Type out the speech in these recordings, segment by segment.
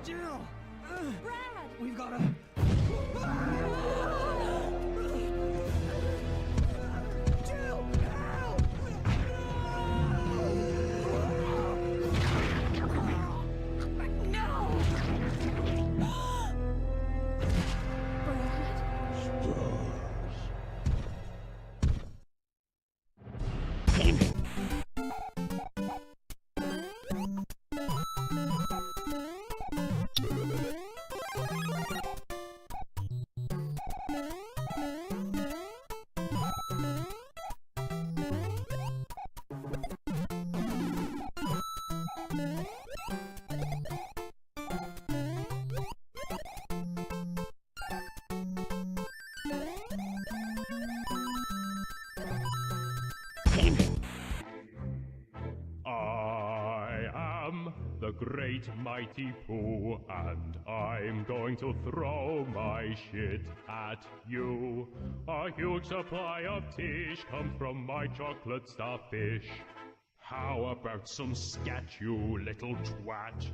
Jill! Brad! We've got to... Jill! Help! No! The great mighty Pooh, and I'm going to throw my shit at you. A huge supply of tish comes from my chocolate starfish. How about some scat, you little twat?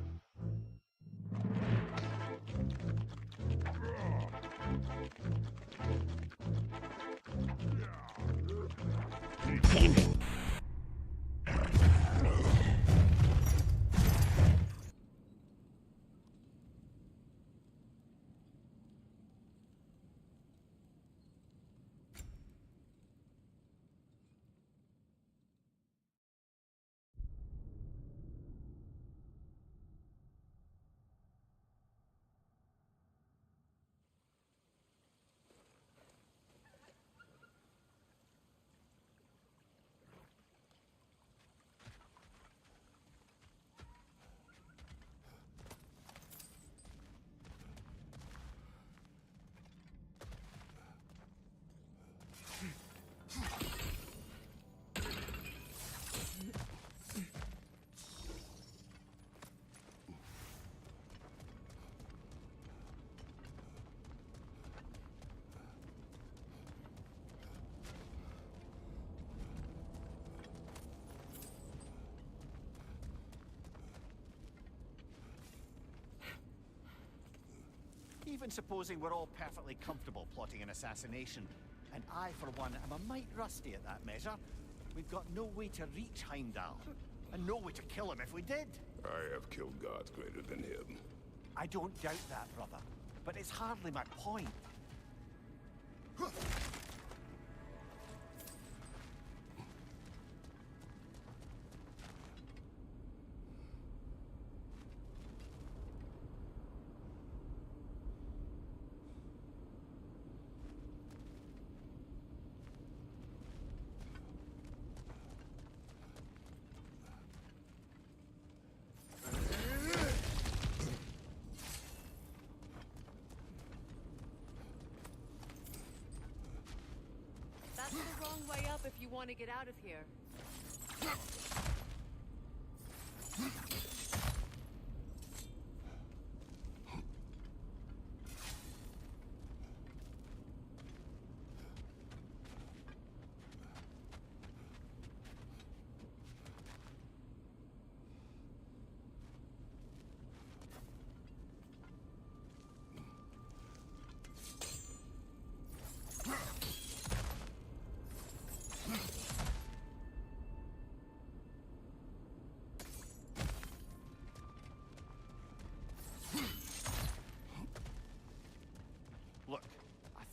Even supposing we're all perfectly comfortable plotting an assassination, and I, for one, am a mite rusty at that measure, we've got no way to reach Heimdall, and no way to kill him if we did. I have killed gods greater than him. I don't doubt that, brother, but it's hardly my point. That's the wrong way up if you want to get out of here.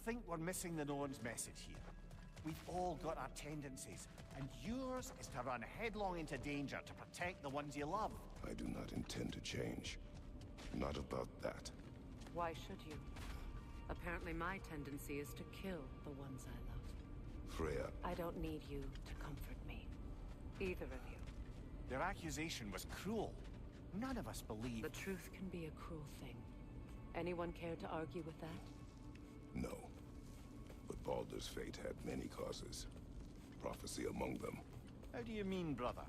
think we're missing the Norn's message here. We've all got our tendencies, and yours is to run headlong into danger to protect the ones you love. I do not intend to change. Not about that. Why should you? Apparently my tendency is to kill the ones I love. Freya, I don't need you to comfort me. Either of you. Their accusation was cruel. None of us believe. The truth can be a cruel thing. Anyone care to argue with that? no. But Baldur's fate had many causes. Prophecy among them. How do you mean, brother?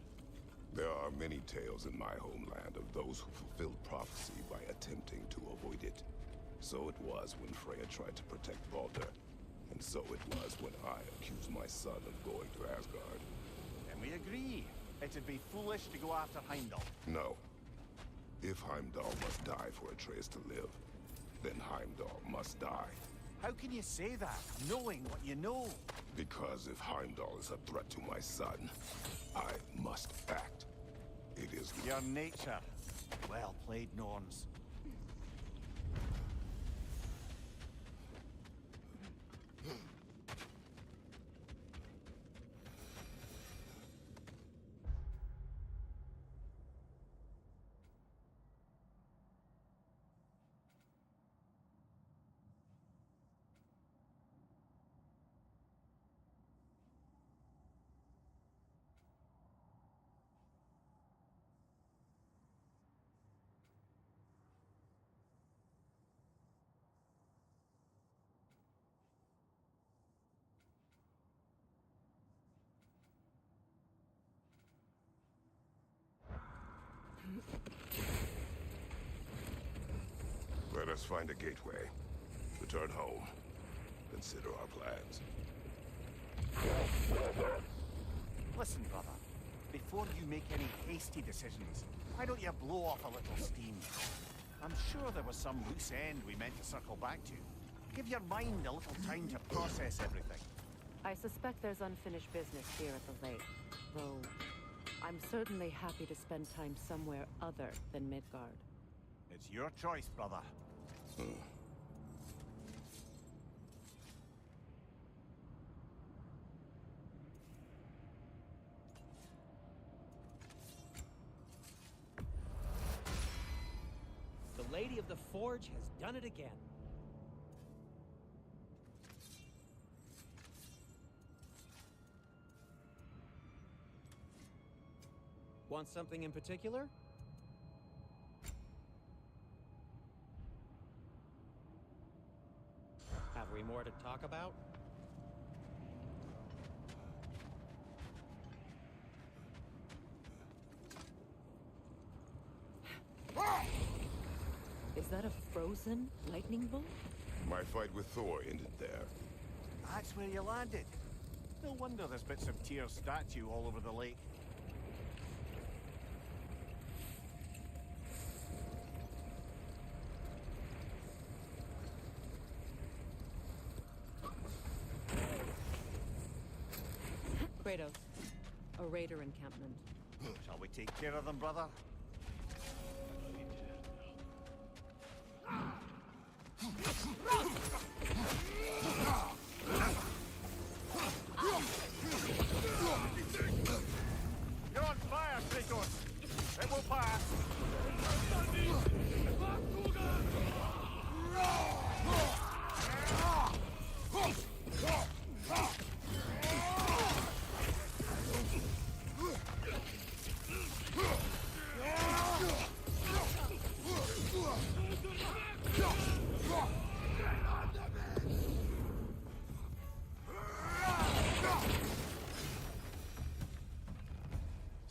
There are many tales in my homeland of those who fulfilled prophecy by attempting to avoid it. So it was when Freya tried to protect Baldur. And so it was when I accused my son of going to Asgard. Then we agree. It'd be foolish to go after Heimdall. No. If Heimdall must die for Atreus to live, then Heimdall must die. How can you say that, knowing what you know? Because if Heimdall is a threat to my son, I must act. It is Your nature. Well played, Norns. Let us find a gateway. Return home. Consider our plans. Listen, brother. Before you make any hasty decisions, why don't you blow off a little steam? I'm sure there was some loose end we meant to circle back to. Give your mind a little time to process everything. I suspect there's unfinished business here at the lake. Though, I'm certainly happy to spend time somewhere other than Midgard. It's your choice, brother. The Lady of the Forge has done it again. Want something in particular? Have we more to talk about? Is that a frozen lightning bolt? My fight with Thor ended there. That's where you landed. No wonder there's bits of Tyr's statue all over the lake. Kratos, a raider encampment. Shall we take care of them, brother? You're on fire, Kratos! It will pass!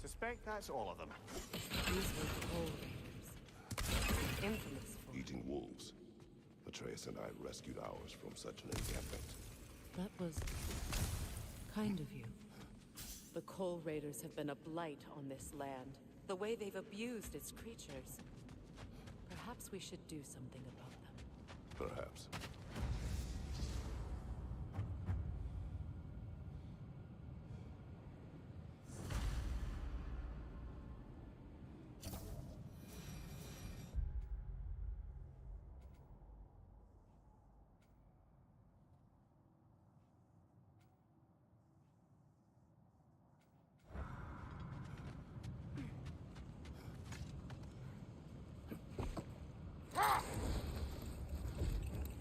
Suspect that's all of them. These were coal raiders. Infamous for Eating wolves. Atreus and I rescued ours from such an encampment. That was kind of you. The Coal Raiders have been a blight on this land. The way they've abused its creatures. Perhaps we should do something about them. Perhaps.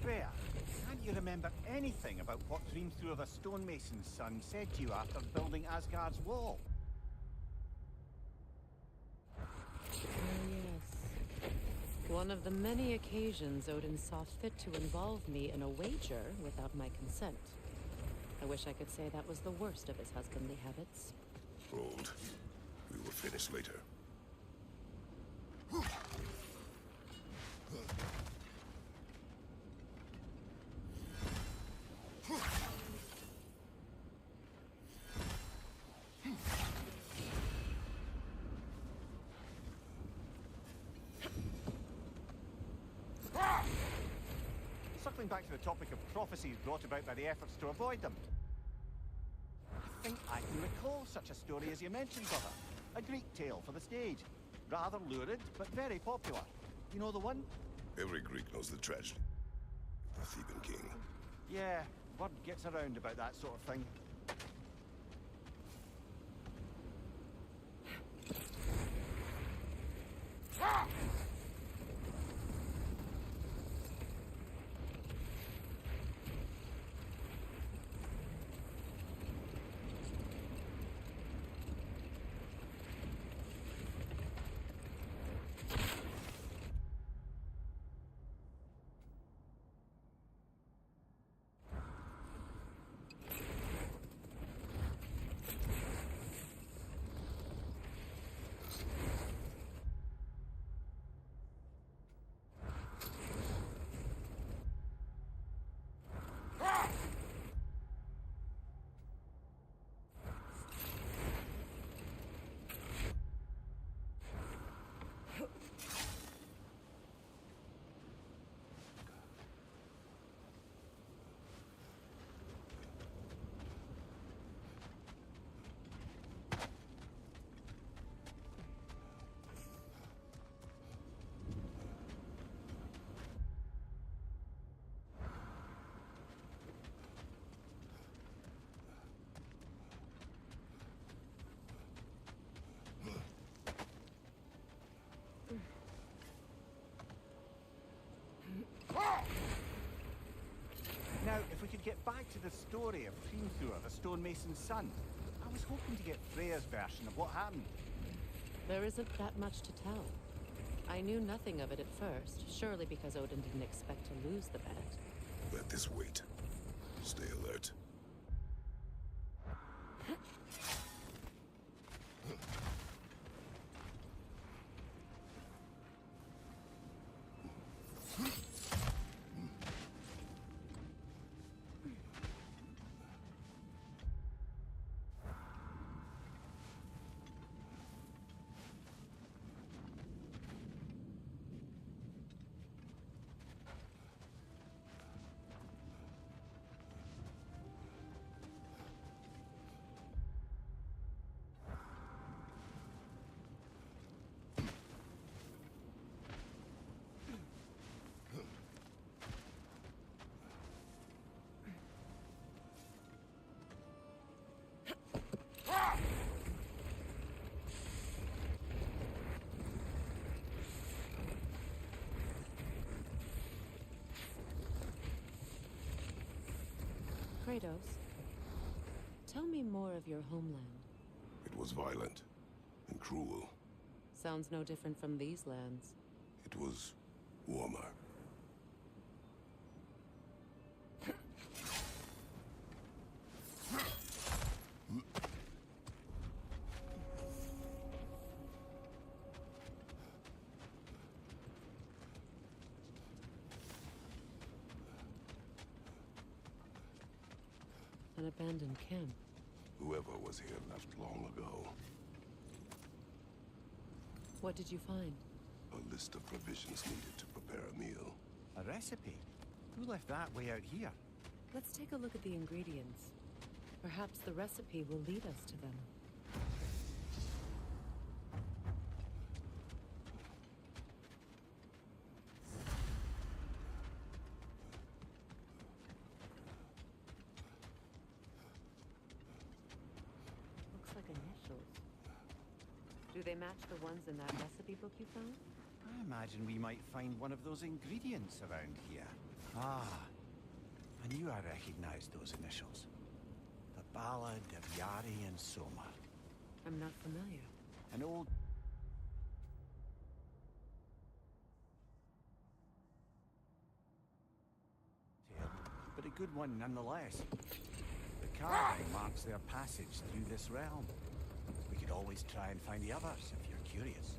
Freya, can't you remember anything about what Dreamthrower the stonemason's son said to you after building Asgard's wall? Yes. One of the many occasions Odin saw fit to involve me in a wager without my consent. I wish I could say that was the worst of his husbandly habits. Hold. We will finish later. Circling back to the topic of prophecies brought about by the efforts to avoid them. I think I can recall such a story as you mentioned, brother. A Greek tale for the stage. Rather lurid, but very popular. You know the one? Every Greek knows the tragedy of the Theban king. Yeah, word gets around about that sort of thing. Now, if we could get back to the story of Dreamthrower, the stonemason's son, I was hoping to get Freya's version of what happened. There isn't that much to tell. I knew nothing of it at first, surely because Odin didn't expect to lose the bet. Let this wait. Stay alert. Kratos, tell me more of your homeland. It was violent and cruel. Sounds no different from these lands. It was warmer. An abandoned camp. Whoever was here left long ago. What did you find? A list of provisions needed to prepare a meal. A recipe? Who left that way out here? Let's take a look at the ingredients. Perhaps the recipe will lead us to them. Looks like initials. Do they match the ones in that recipe book you found? imagine we might find one of those ingredients around here. Ah, I knew I recognized those initials. The Ballad of Yari and Soma. I'm not familiar. An old... tale, but a good one nonetheless. The carving marks their passage through this realm. We could always try and find the others if you're curious.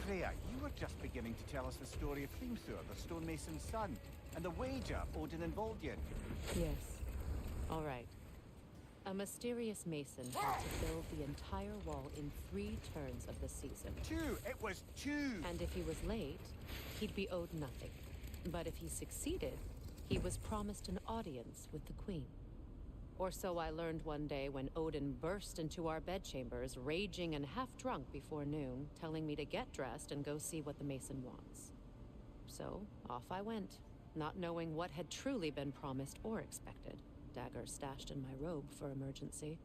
Freya, you were just beginning to tell us the story of Hrimthur, the stonemason's son, and the wager Odin involved you in. Yes. All right. A mysterious mason had to build the entire wall in 3 turns of the season. 2! It was 2! And if he was late, he'd be owed nothing. But if he succeeded, he was promised an audience with the queen. Or so I learned one day when Odin burst into our bedchambers, raging and half-drunk before noon, telling me to get dressed and go see what the mason wants. So, off I went, not knowing what had truly been promised or expected. Dagger stashed in my robe for emergency.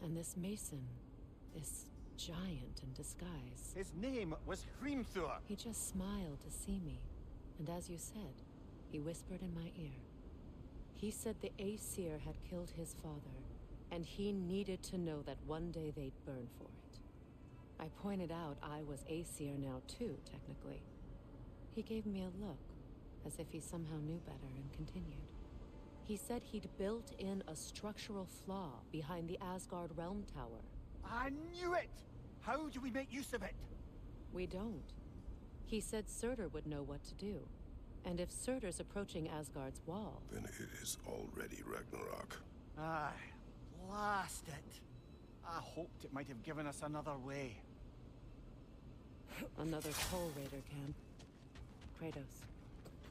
And this mason, this giant in disguise. His name was Hrimthur. He just smiled to see me. And as you said, he whispered in my ear. He said the Aesir had killed his father, and he needed to know that one day they'd burn for it. I pointed out I was Aesir now too, technically. He gave me a look, as if he somehow knew better, and continued. He said he'd built in a structural flaw behind the Asgard Realm Tower. I knew it! How do we make use of it? We don't. He said Surtur would know what to do. And if Surtur's approaching Asgard's wall... Then it is already Ragnarok. Aye, blast it. I hoped it might have given us another way. Another Coal Raider camp. Kratos,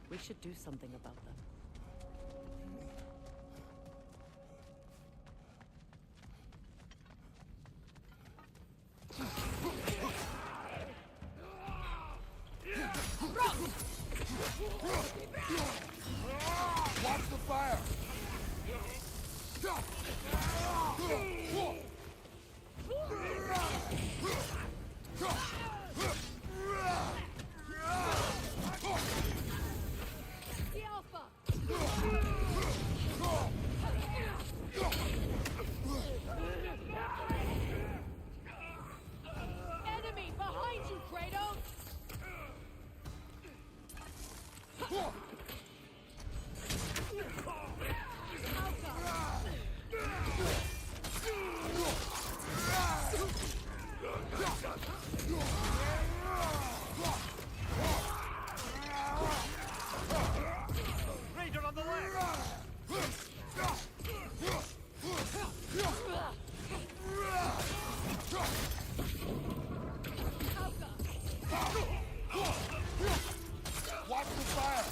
we should do something about them. Watch the fire! The Alpha! Enemy behind you, Kratos! Raider on the left! Watch the fire!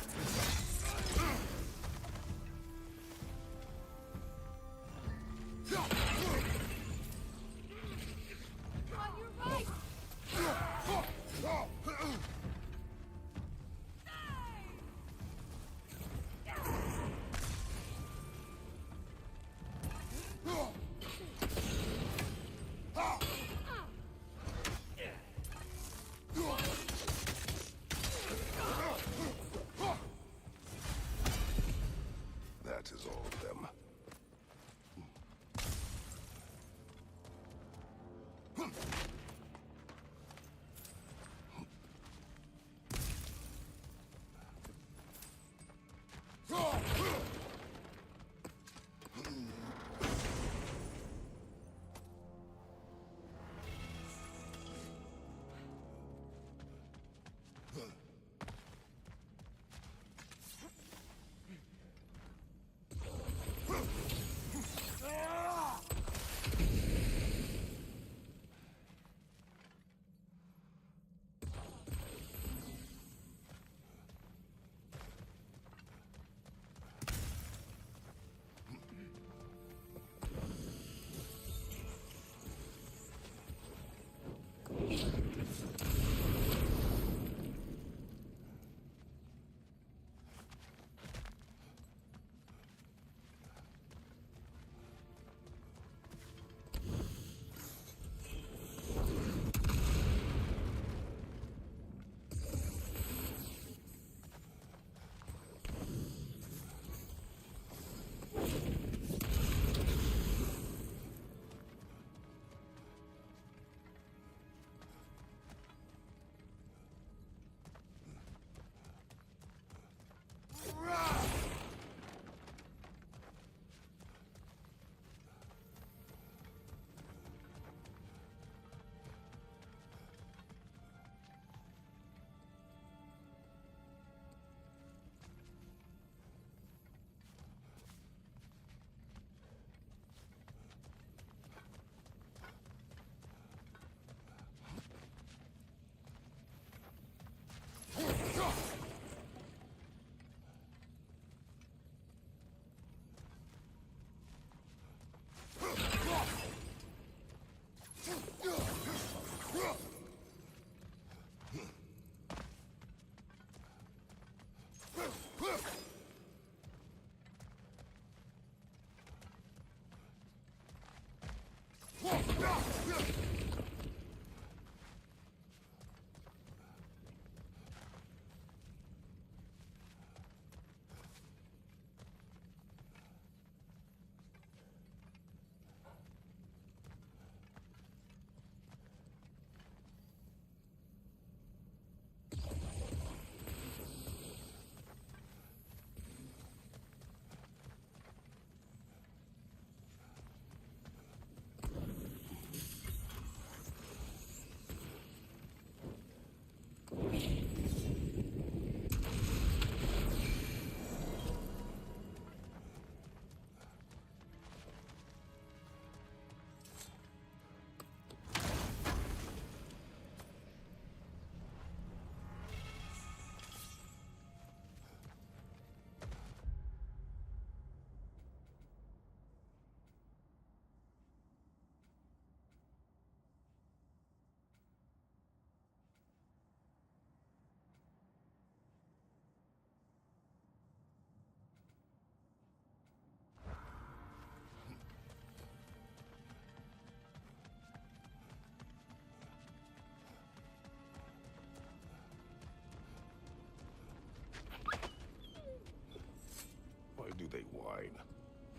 Why do they whine?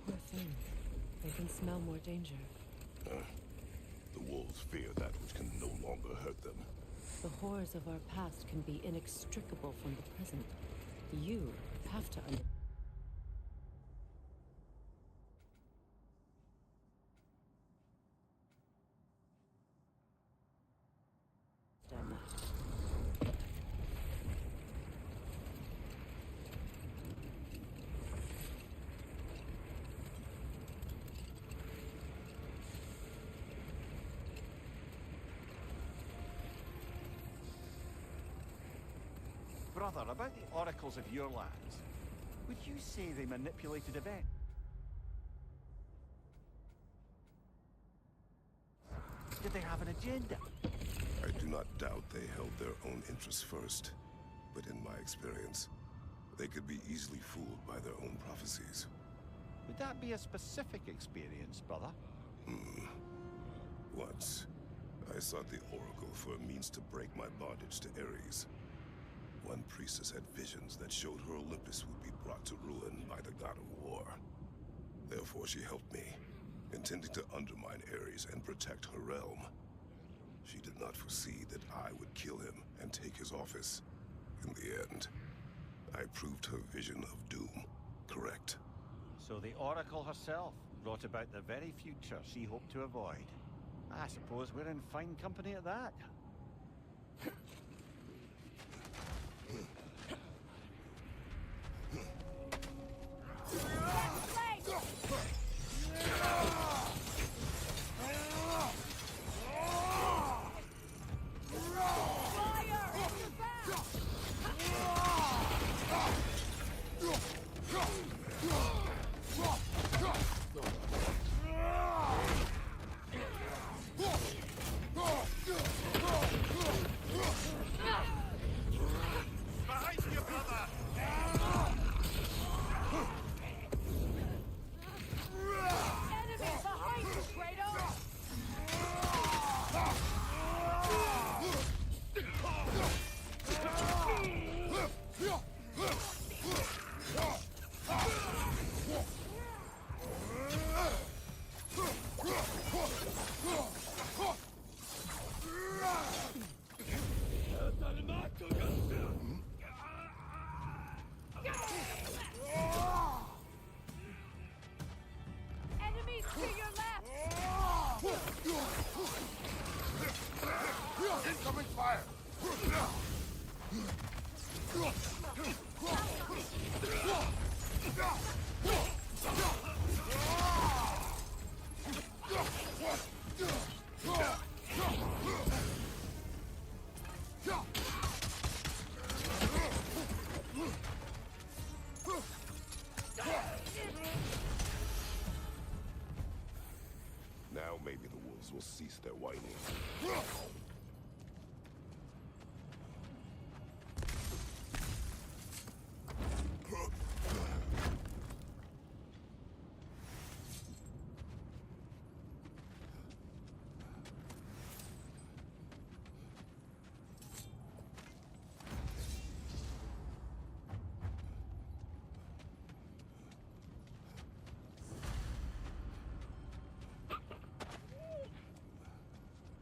Poor things. They can smell more danger. The wolves fear that which can no longer hurt them. The horrors of our past can be inextricable from the present. You have to understand that. Brother, about the oracles of your lands, would you say they manipulated events? Did they have an agenda? I do not doubt they held their own interests first, but in my experience, they could be easily fooled by their own prophecies. Would that be a specific experience, brother? Once, I sought the Oracle for a means to break my bondage to Ares. One priestess had visions that showed her Olympus would be brought to ruin by the God of War. Therefore, she helped me, intending to undermine Ares and protect her realm. She did not foresee that I would kill him and take his office. In the end, I proved her vision of doom correct. So the Oracle herself brought about the very future she hoped to avoid. I suppose we're in fine company at that. Now maybe the wolves will cease their whining.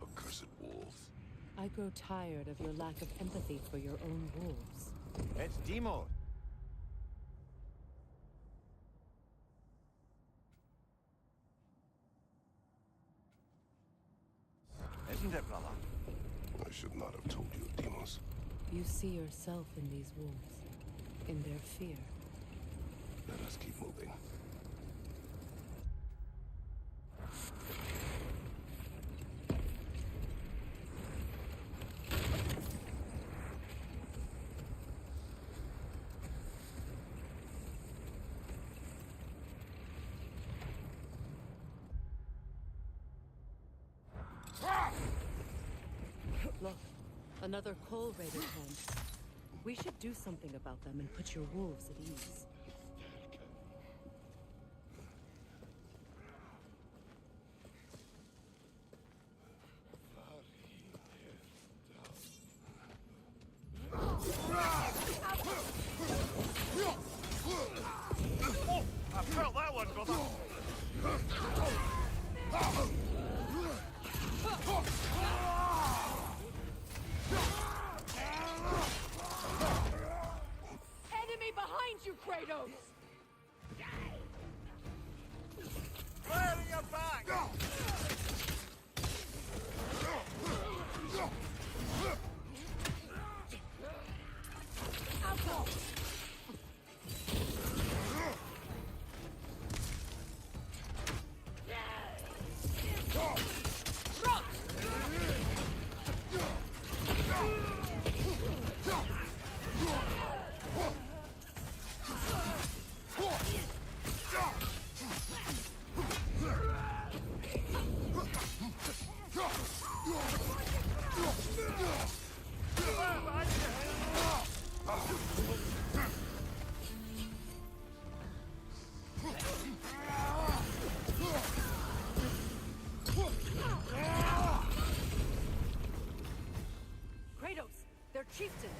Accursed wolves. I grow tired of your lack of empathy for your own wolves. It's Demo. Isn't it, brother? I should not have told you, Demos. You see yourself in these wolves, in their fear. Let us keep moving. Look, another Coal Raider camp. We should do something about them and put your wolves at ease. Oh, I felt that one, brother. Enemy behind you, Kratos! Fire in your back! Kratos, their chieftain!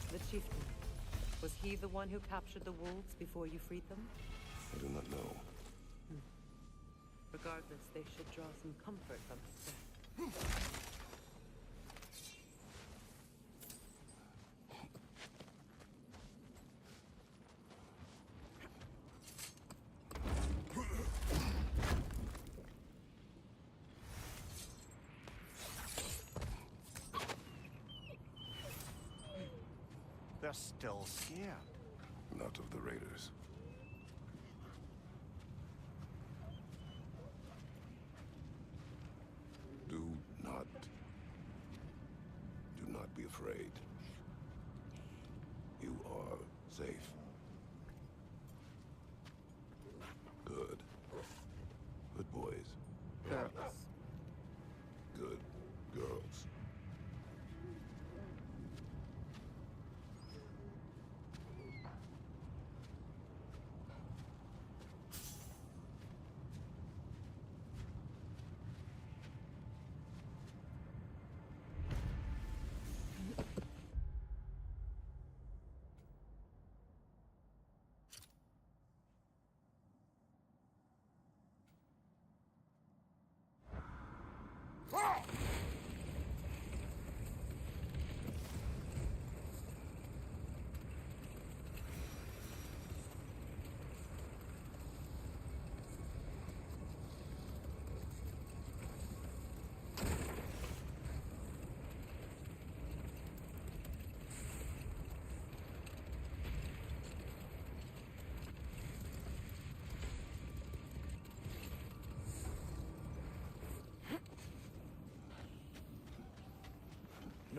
The chieftain. Was he the one who captured the wolves before you freed them? I do not know. Regardless, they should draw some comfort from his death. They're still scared. Not of the raiders. Do not be afraid. You are safe. Good. Good boys. Girls. Good girls.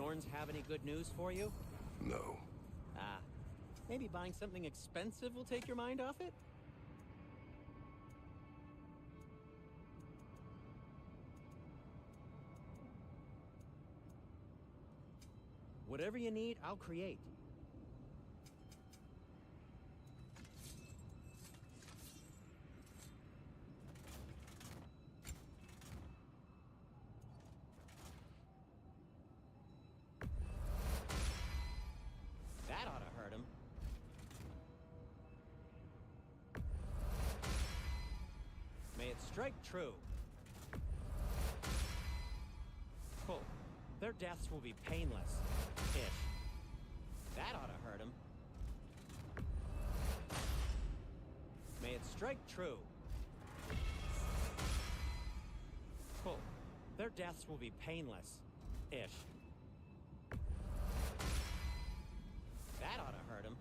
Norns have any good news for you? No. Ah, maybe buying something expensive will take your mind off it? Whatever you need, I'll create. That ought to hurt him. May it strike true. Cool. Their deaths will be painless. Ish. That ought to hurt him. May it strike true. Cool. Their deaths will be painless. Ish. That ought to hurt him.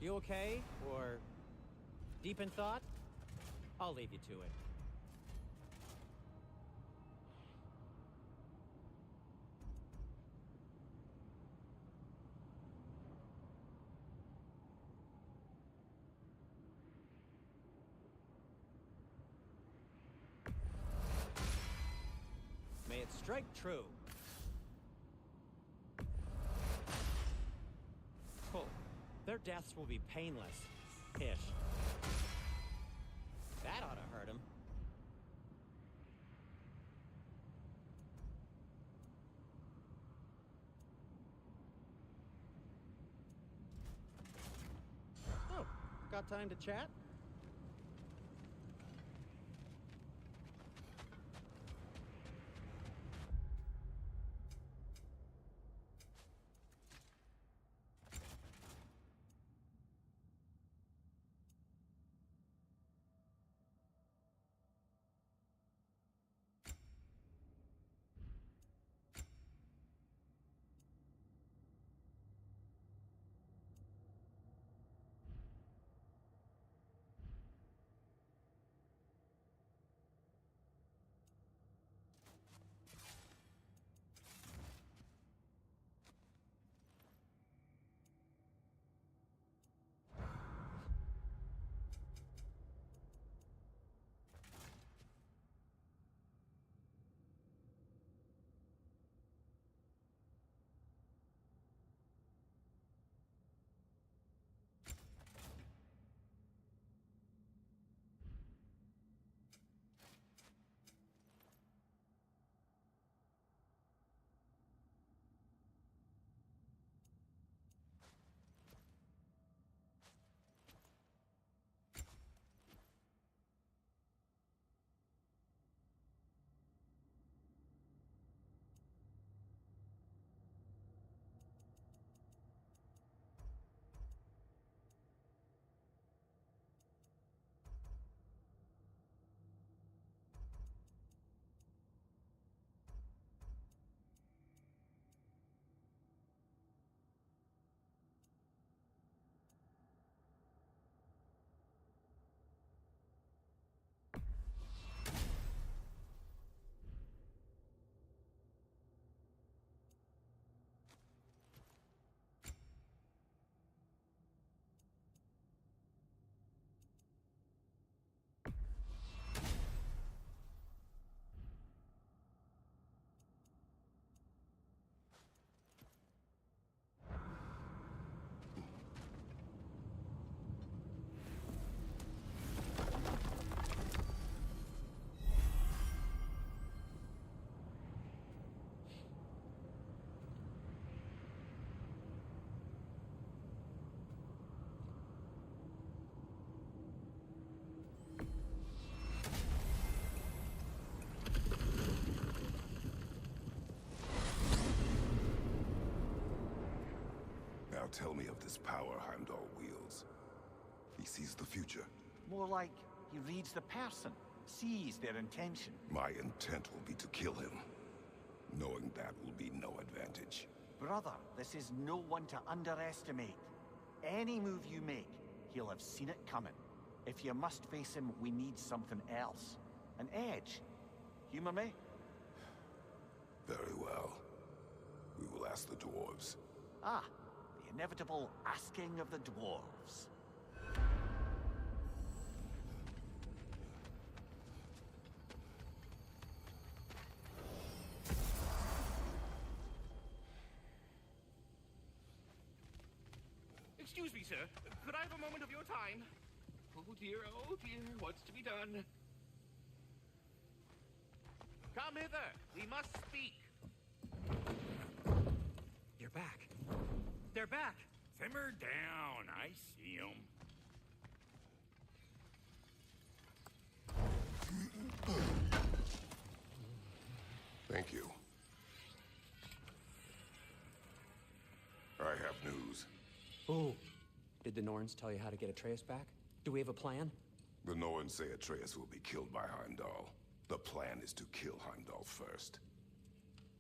You okay? Or deep in thought? I'll leave you to it. May it strike true. Cool. Their deaths will be painless. Ish. That ought to hurt him. Oh, got time to chat? Now tell me of this power Heimdall wields. He sees the future. More like he reads the person, sees their intention. My intent will be to kill him. Knowing that will be no advantage. Brother, this is no one to underestimate. Any move you make, he'll have seen it coming. If you must face him, we need something else. An edge. Humor me? Very well. We will ask the dwarves. Ah, the inevitable asking of the dwarves. Excuse me, sir. Could I have a moment of your time? Oh dear, what's to be done? Come hither. We must speak. You're back. They're back. Simmer down. I see 'em. Thank you. I have news. Oh. Did the Norns tell you how to get Atreus back? Do we have a plan? The Norns say Atreus will be killed by Heimdall. The plan is to kill Heimdall first.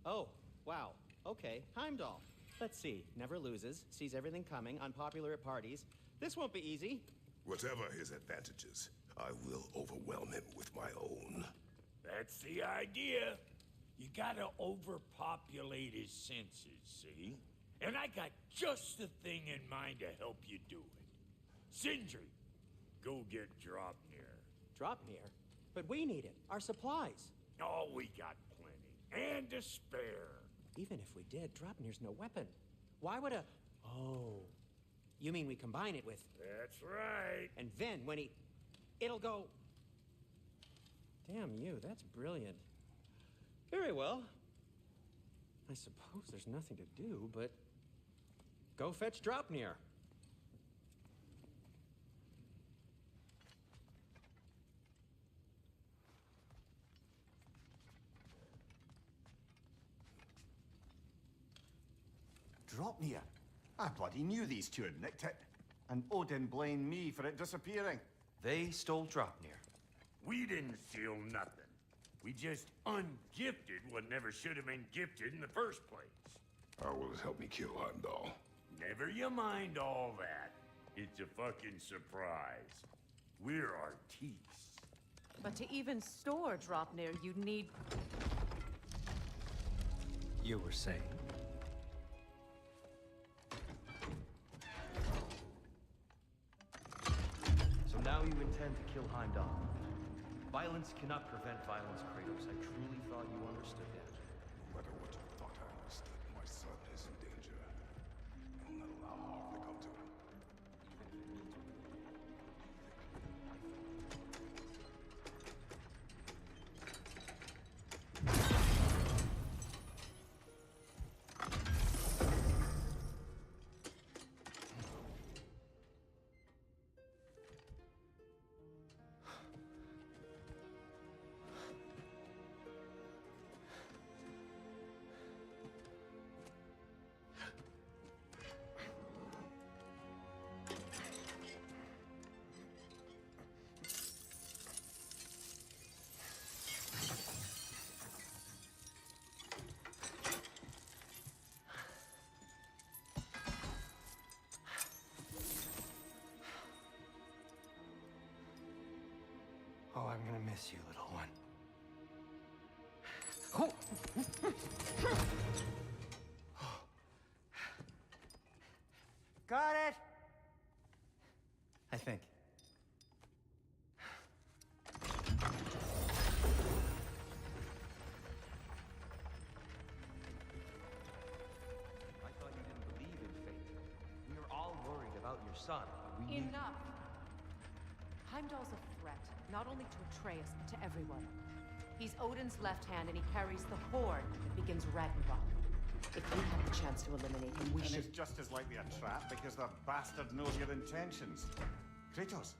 Oh, wow. Okay, Heimdall. Let's see. Never loses, sees everything coming, unpopular at parties. This won't be easy. Whatever his advantages, I will overwhelm him with my own. That's the idea. You gotta overpopulate his senses, see? And I got just the thing in mind to help you do it. Sindri, go get Dropnir. Dropnir? But we need it. Our supplies. Oh, we got plenty. And to spare. Even if we did, Dropnir's no weapon. Why would a... Oh. You mean we combine it with... That's right. And then when he... It'll go... Damn you, that's brilliant. Very well. I suppose there's nothing to do, but... Go fetch Dropnir. Dropnir? I bloody knew these two had nicked it. And Odin blamed me for it disappearing. They stole Dropnir. We didn't steal nothing. We just ungifted what never should have been gifted in the first place. How will it help me kill Heimdall? Never you mind all that. It's a fucking surprise. We're artistes. But to even store Dropnir, you'd need... You were saying? So now you intend to kill Heimdall. Violence cannot prevent violence, Kratos. I truly thought you understood that. No matter what you thought I understood, my son is in danger. I will not allow harm to come to him. Oh, I'm gonna miss you, little one. Got it! I think. I thought you didn't believe in fate. We were all worried about your son, but we... Enough! Heimdall's a threat, not only to Atreus, but to everyone. He's Odin's left hand, and he carries the horn that begins Ragnarok. If we have the chance to eliminate him, we And should... it's just as likely a trap because the bastard knows your intentions. Kratos,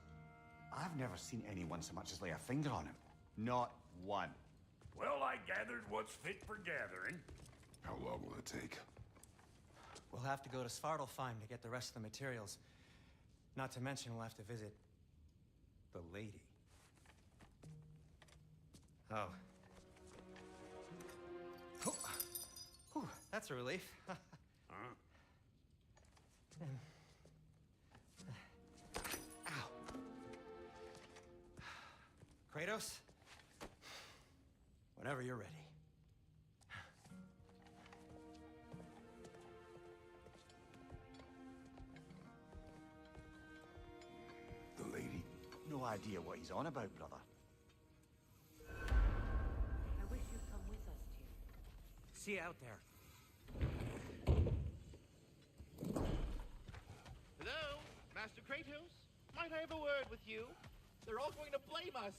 I've never seen anyone so much as lay a finger on him. Not one. Well, I gathered what's fit for gathering. How long will it take? We'll have to go to Svartalfheim to get the rest of the materials. Not to mention we'll have to visit the lady. Oh. Whew, that's a relief. Huh? Ow. Kratos? Whenever you're ready. no idea what he's on about, brother. I wish you'd come with us, Tyr. See you out there. Hello, Master Kratos? Might I have a word with you? They're all going to blame us.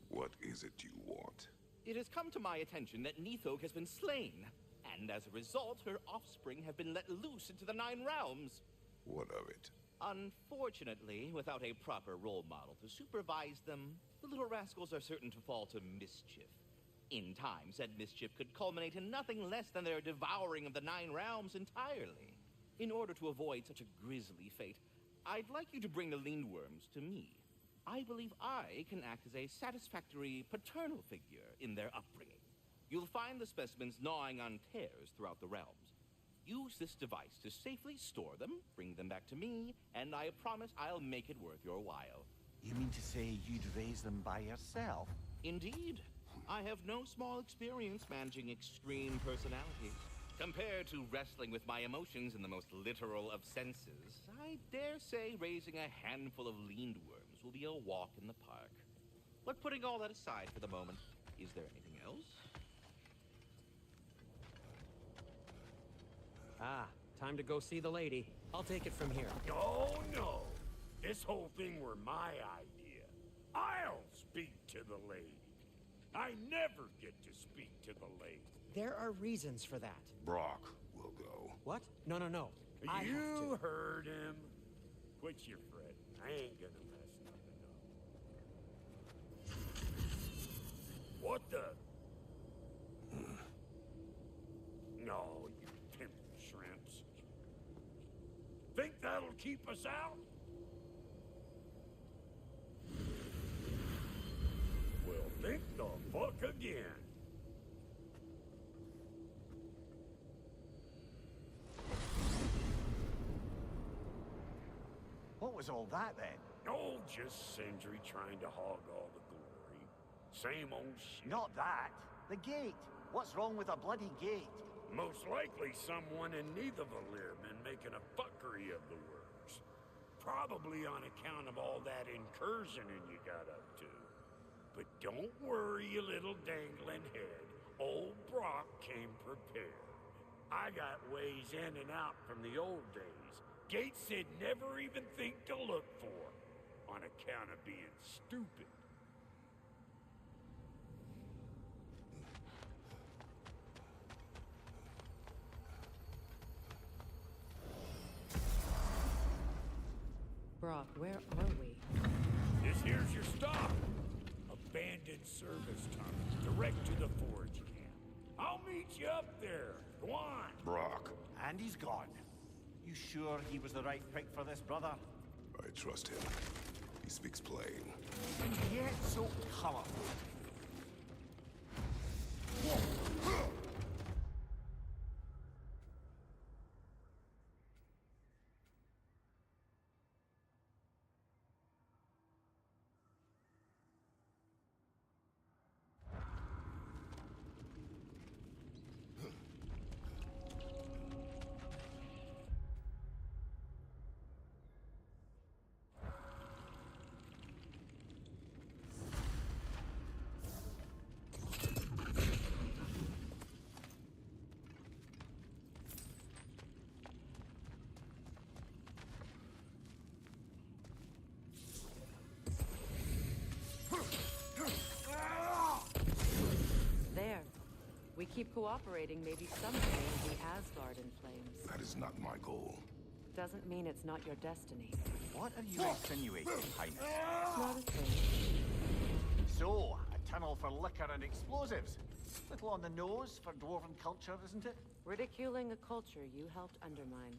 What is it you want? It has come to my attention that Nithog has been slain, and as a result, her offspring have been let loose into the Nine Realms. What of it? Unfortunately, without a proper role model to supervise them, the little rascals are certain to fall to mischief. In time, said mischief could culminate in nothing less than their devouring of the Nine Realms entirely. In order to avoid such a grisly fate, I'd like you to bring the Lindworms to me. I believe I can act as a satisfactory paternal figure in their upbringing. You'll find the specimens gnawing on tears throughout the realms. Use this device to safely store them, bring them back to me, and I promise I'll make it worth your while. You mean to say you'd raise them by yourself? Indeed. I have no small experience managing extreme personalities. Compared to wrestling with my emotions in the most literal of senses, I dare say raising a handful of Lindworms will be a walk in the park. But putting all that aside for the moment, is there anything else? Ah, time to go see the lady. I'll take it from here. Oh, no. This whole thing were my idea. I'll speak to the lady. I never get to speak to the lady. There are reasons for that. Brock will go. What? No. I have You to. heard him. Quit your fret. I ain't gonna mess nothing up. What the? No, you pimpin' shrimps. Think that'll keep us out? Well, think the fuck again. What was all that then? Oh, just Sindri trying to hog all the glory. Same old shit. Not that. The gate. What's wrong with a bloody gate? Most likely someone in Nidavellir been making a fuckery of the works. Probably on account of all that incursioning you got up to. But don't worry, you little dangling head. Old Brock came prepared. I got ways in and out from the old days. Gates said never even think to look for, on account of being stupid. Brock, where are we? This here's your stop. Abandoned service tunnel, direct to the forge camp. I'll meet you up there. Go on. Brock, And he's gone. You sure he was the right pick for this, brother? I trust him. He speaks plain. And yet so colorful. There. We keep cooperating, maybe someday it'll be Asgard in flames. That is not my goal. Doesn't mean it's not your destiny. What are you insinuating, Highness? Not a thing. So, a tunnel for liquor and explosives. Little on the nose for dwarven culture, isn't it? Ridiculing a culture you helped undermine.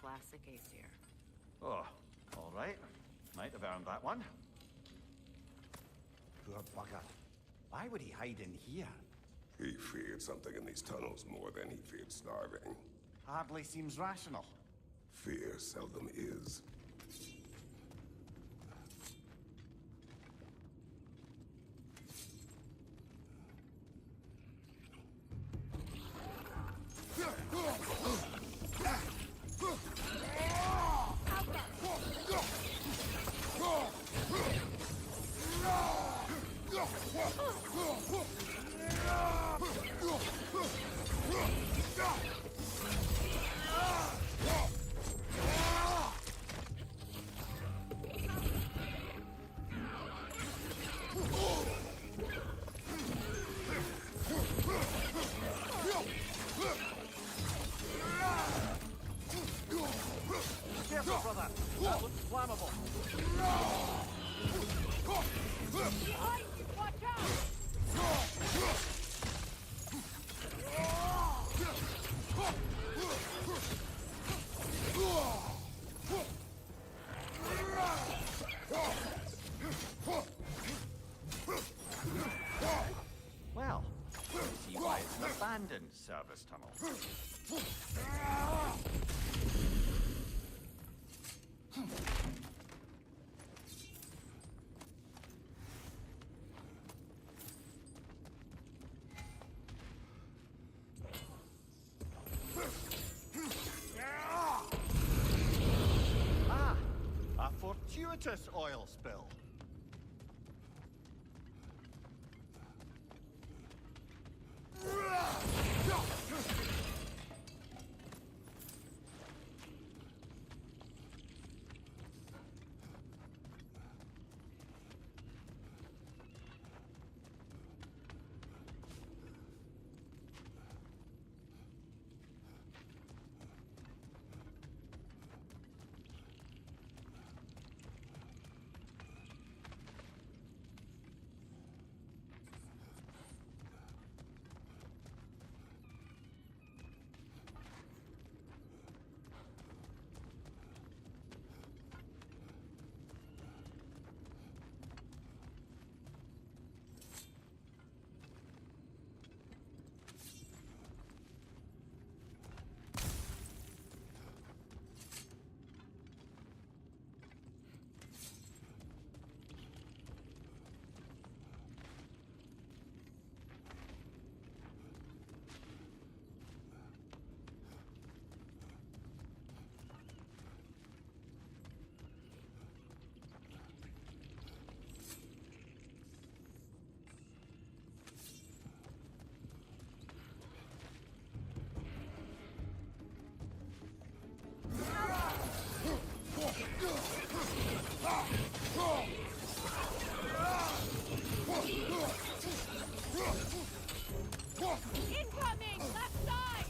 Classic Aesir. Oh, all right. Might have earned that one. Poor bugger. Why would he hide in here? He feared something in these tunnels more than he feared starving. Hardly seems rational. Fear seldom is. Watch out! Well, see why it's an abandoned service tunnel. Ah, a fortuitous oil spill. Incoming! Left side!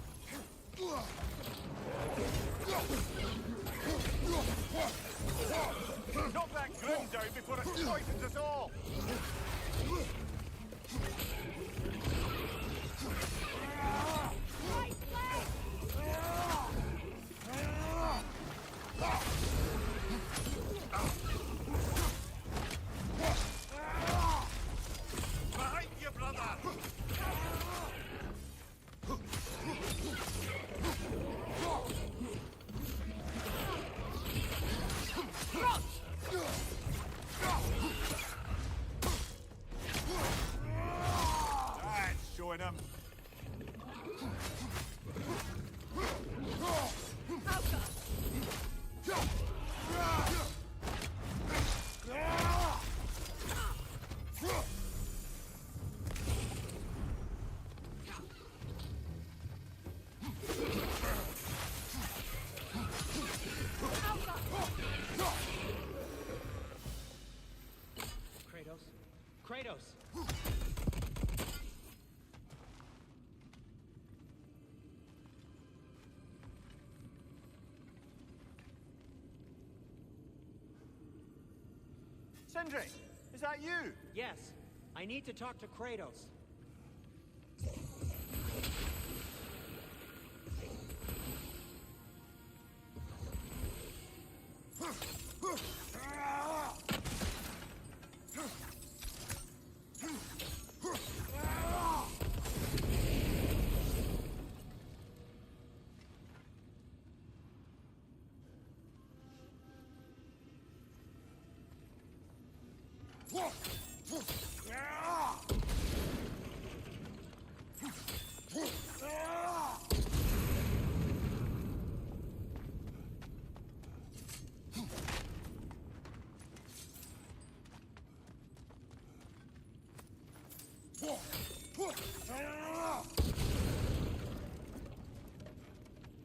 Knock that grin down before it poisons us all! Right leg! Behind you, brother! That's showing him. Kratos? Kratos! Sindri, is that you? Yes, I need to talk to Kratos.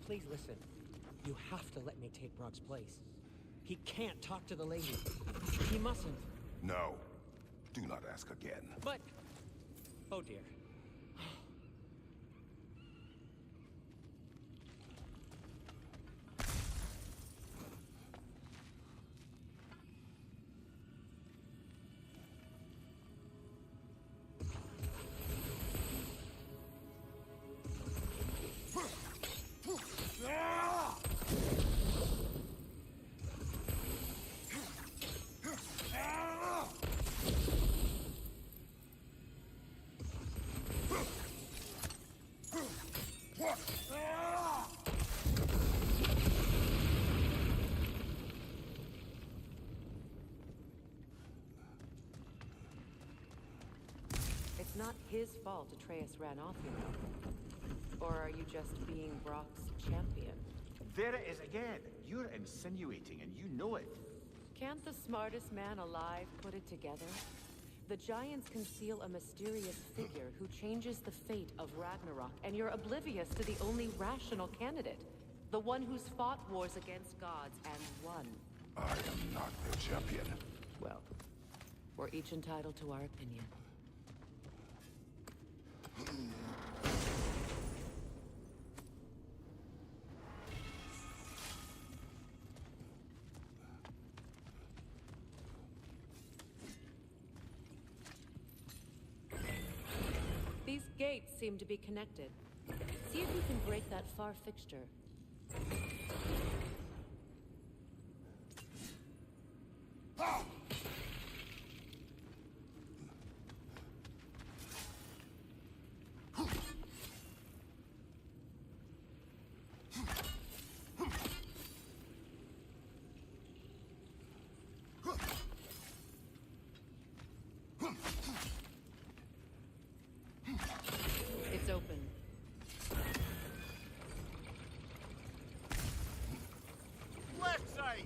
Please listen. You have to let me take Brog's place. He can't talk to the lady. He mustn't. No. Do not ask again. But... oh dear. not his fault Atreus ran off, you know. Or are you just being Brock's champion? There it is again. You're insinuating, and you know it. Can't the smartest man alive put it together? The Giants conceal a mysterious figure who changes the fate of Ragnarok, and you're oblivious to the only rational candidate. The one who's fought wars against gods and won. I am not their champion. Well, we're each entitled to our opinion. These gates seem to be connected. See if you can break that far fixture. It's open. Left side!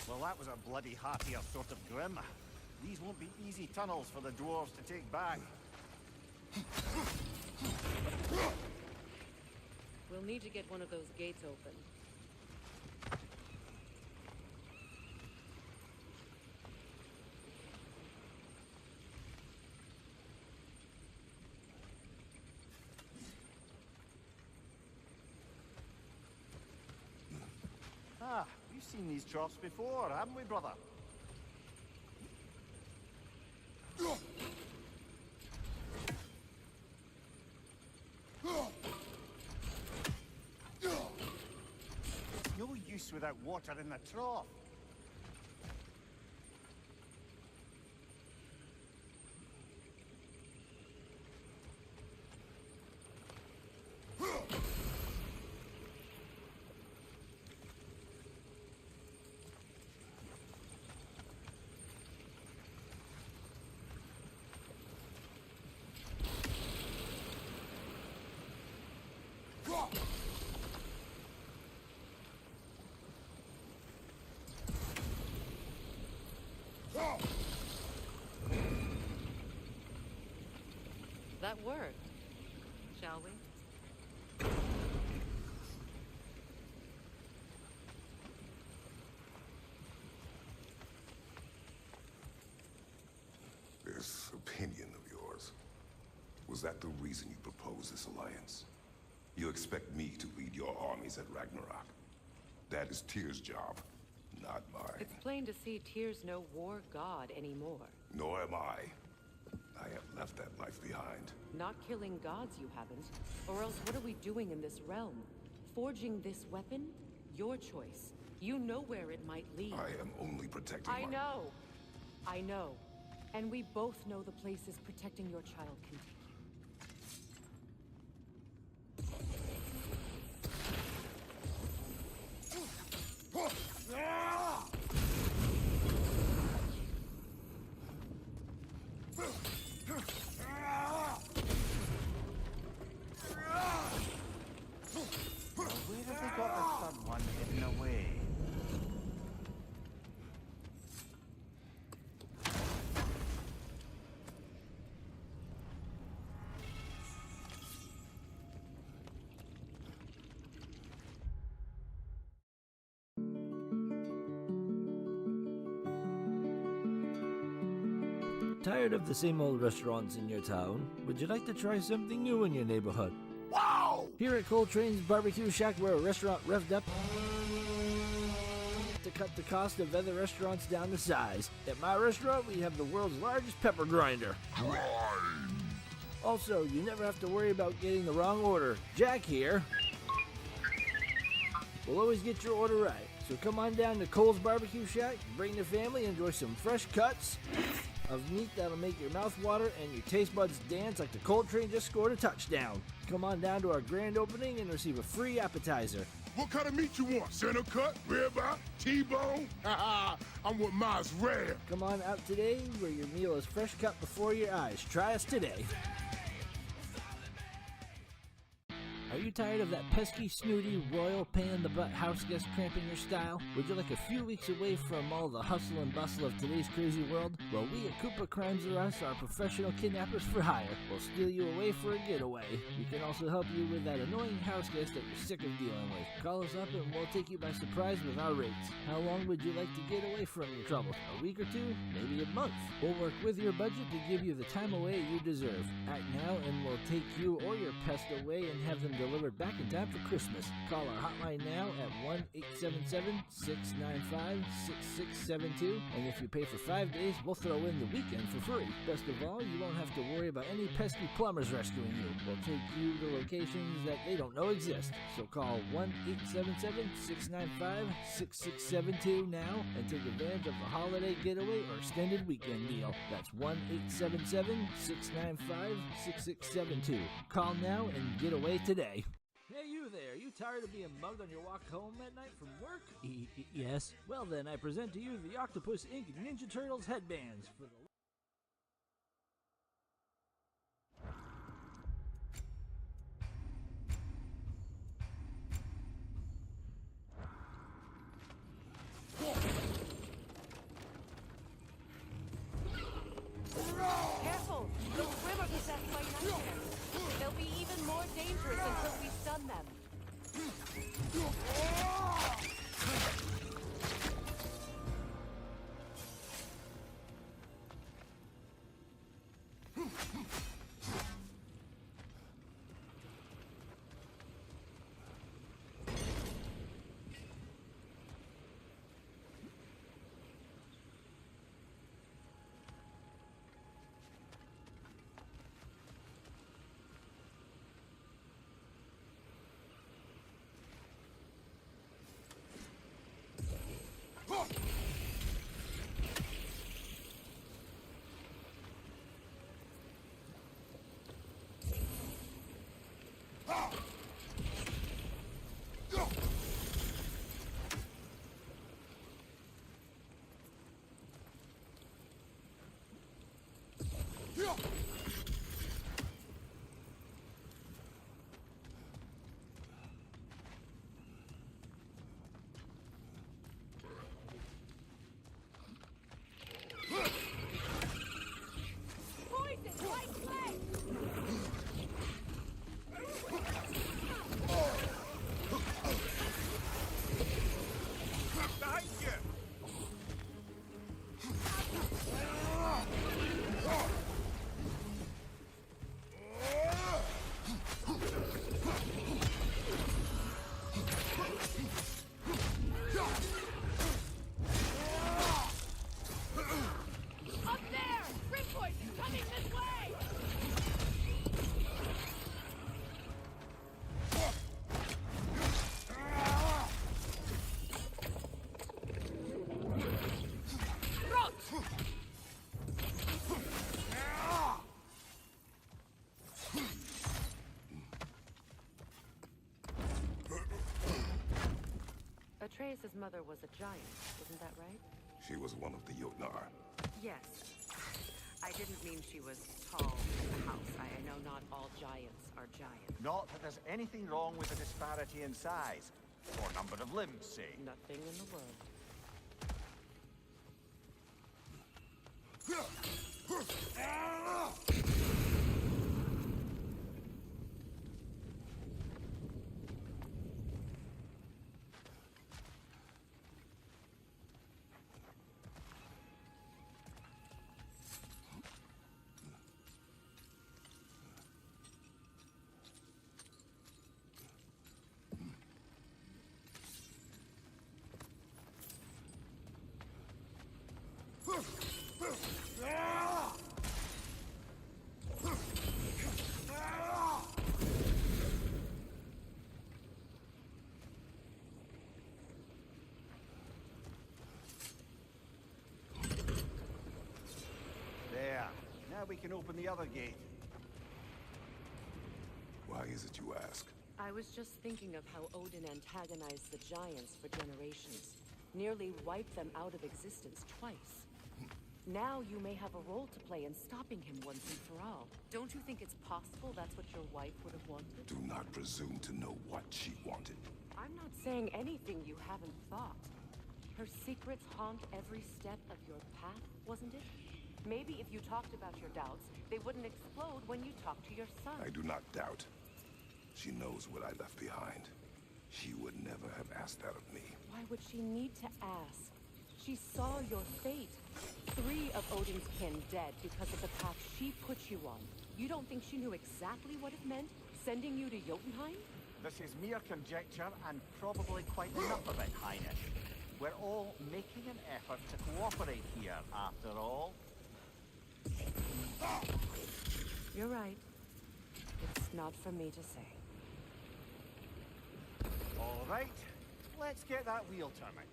Well, that was a bloody heartier sort of grim. These won't be easy tunnels for the dwarves to take back. We'll need to get one of those gates open. Ah, we've seen these troughs before, haven't we, brother? No use without water in the trough. That worked, shall we? This opinion of yours, was that the reason you proposed this alliance? You expect me to lead your armies at Ragnarok? That is Tyr's job, not mine. It's plain to see Tyr's no war god anymore. Nor am I. I have left that life behind. Not killing gods, you haven't. Or else what are we doing in this realm? Forging this weapon? Your choice. You know where it might lead. I am only protecting I know. I know. And we both know the places protecting your child can take Where have they got the third one hidden away? Tired of the same old restaurants in your town? Would you like to try something new in your neighborhood? Wow! Here at Coltrane's Barbecue Shack, we're a restaurant revved up to cut the cost of other restaurants down to size. At my restaurant, we have the world's largest pepper grinder. Also, you never have to worry about getting the wrong order. Jack here. We'll always get your order right. So come on down to Cole's Barbecue Shack, bring the family, enjoy some fresh cuts of meat that'll make your mouth water and your taste buds dance like the Colt train just scored a touchdown. Come on down to our grand opening and receive a free appetizer. What kind of meat you want? Center cut, ribeye, T-bone? I want mine's rare. Come on out today where your meal is fresh cut before your eyes. Try us today. Are you tired of that pesky, snooty, royal, pain-in-the-butt house guest cramping your style? Would you like a few weeks away from all the hustle and bustle of today's crazy world? Well, we at Koopa Crimes R Us are professional kidnappers for hire. We'll steal you away for a getaway. We can also help you with that annoying house guest that you're sick of dealing with. Call us up and we'll take you by surprise with our rates. How long would you like to get away from your troubles? A week or two? Maybe a month? We'll work with your budget to give you the time away you deserve. Act now and we'll take you or your pest away and have them delivered back in time for Christmas. Call our hotline now at 1-877-695-6672, and if you pay for 5 days, we'll throw in the weekend for free. Best of all, you won't have to worry about any pesky plumbers rescuing you. We'll take you to locations that they don't know exist. So call 1-877-695-6672 now and take advantage of the holiday getaway or extended weekend deal. That's 1-877-695-6672. Call now and get away today. Hey, you there. You tired of being mugged on your walk home at night from work? Yes. Well, then, I present to you the Octopus Inc. Ninja Turtles headbands for the... Careful! Those swimmer possessed by nightmares. They'll be even more dangerous until we stun them. Atreus' mother was a giant, isn't that right? She was one of the Jotnar. Yes. I didn't mean she was tall in the house. I know not all giants are giants. Not that there's anything wrong with the disparity in size, or number of limbs, say. Nothing in the world. we can open the other gate. Why is it you ask? I was just thinking of how Odin antagonized the giants for generations. Nearly wiped them out of existence twice. Now you may have a role to play in stopping him once and for all. Don't you think it's possible that's what your wife would have wanted? Do not presume to know what she wanted. I'm not saying anything you haven't thought. Her secrets haunt every step of your path, wasn't it? Maybe if you talked about your doubts, they wouldn't explode when you talked to your son. I do not doubt. She knows what I left behind. She would never have asked that of me. Why would she need to ask? She saw your fate. 3 of Odin's kin dead because of the path she put you on. You don't think she knew exactly what it meant, sending you to Jotunheim? This is mere conjecture and probably quite enough of it, Highness. We're all making an effort to cooperate here, after all. You're right. It's not for me to say. All right, let's get that wheel turning.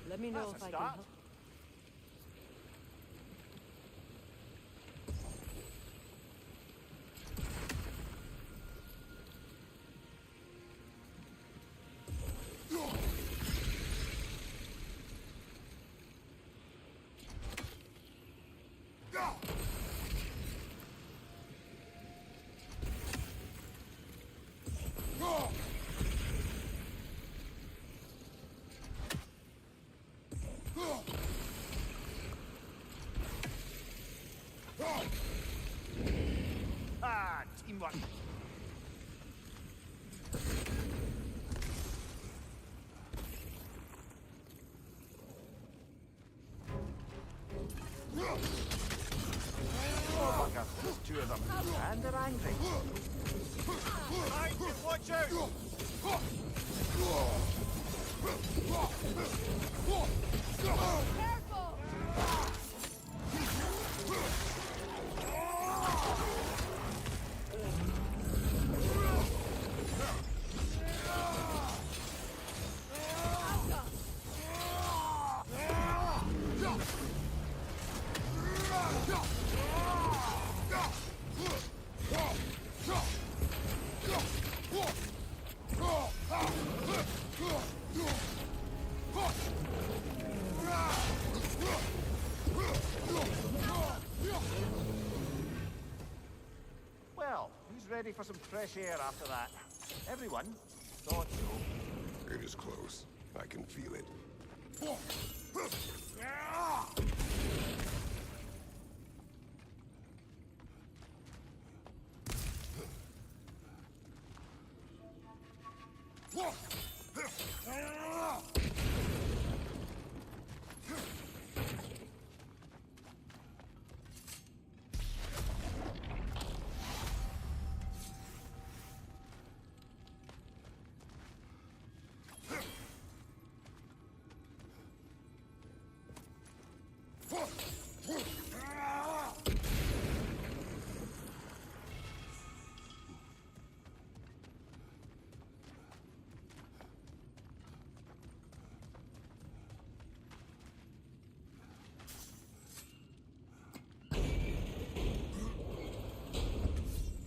Let me know That's if a I can start. help. Ah, teamwork. Oh, bugger. There's 2 of them. And they're angry. Right, watch out! Well, who's ready for some fresh air after that? Everyone? Thought so. It is close. I can feel it.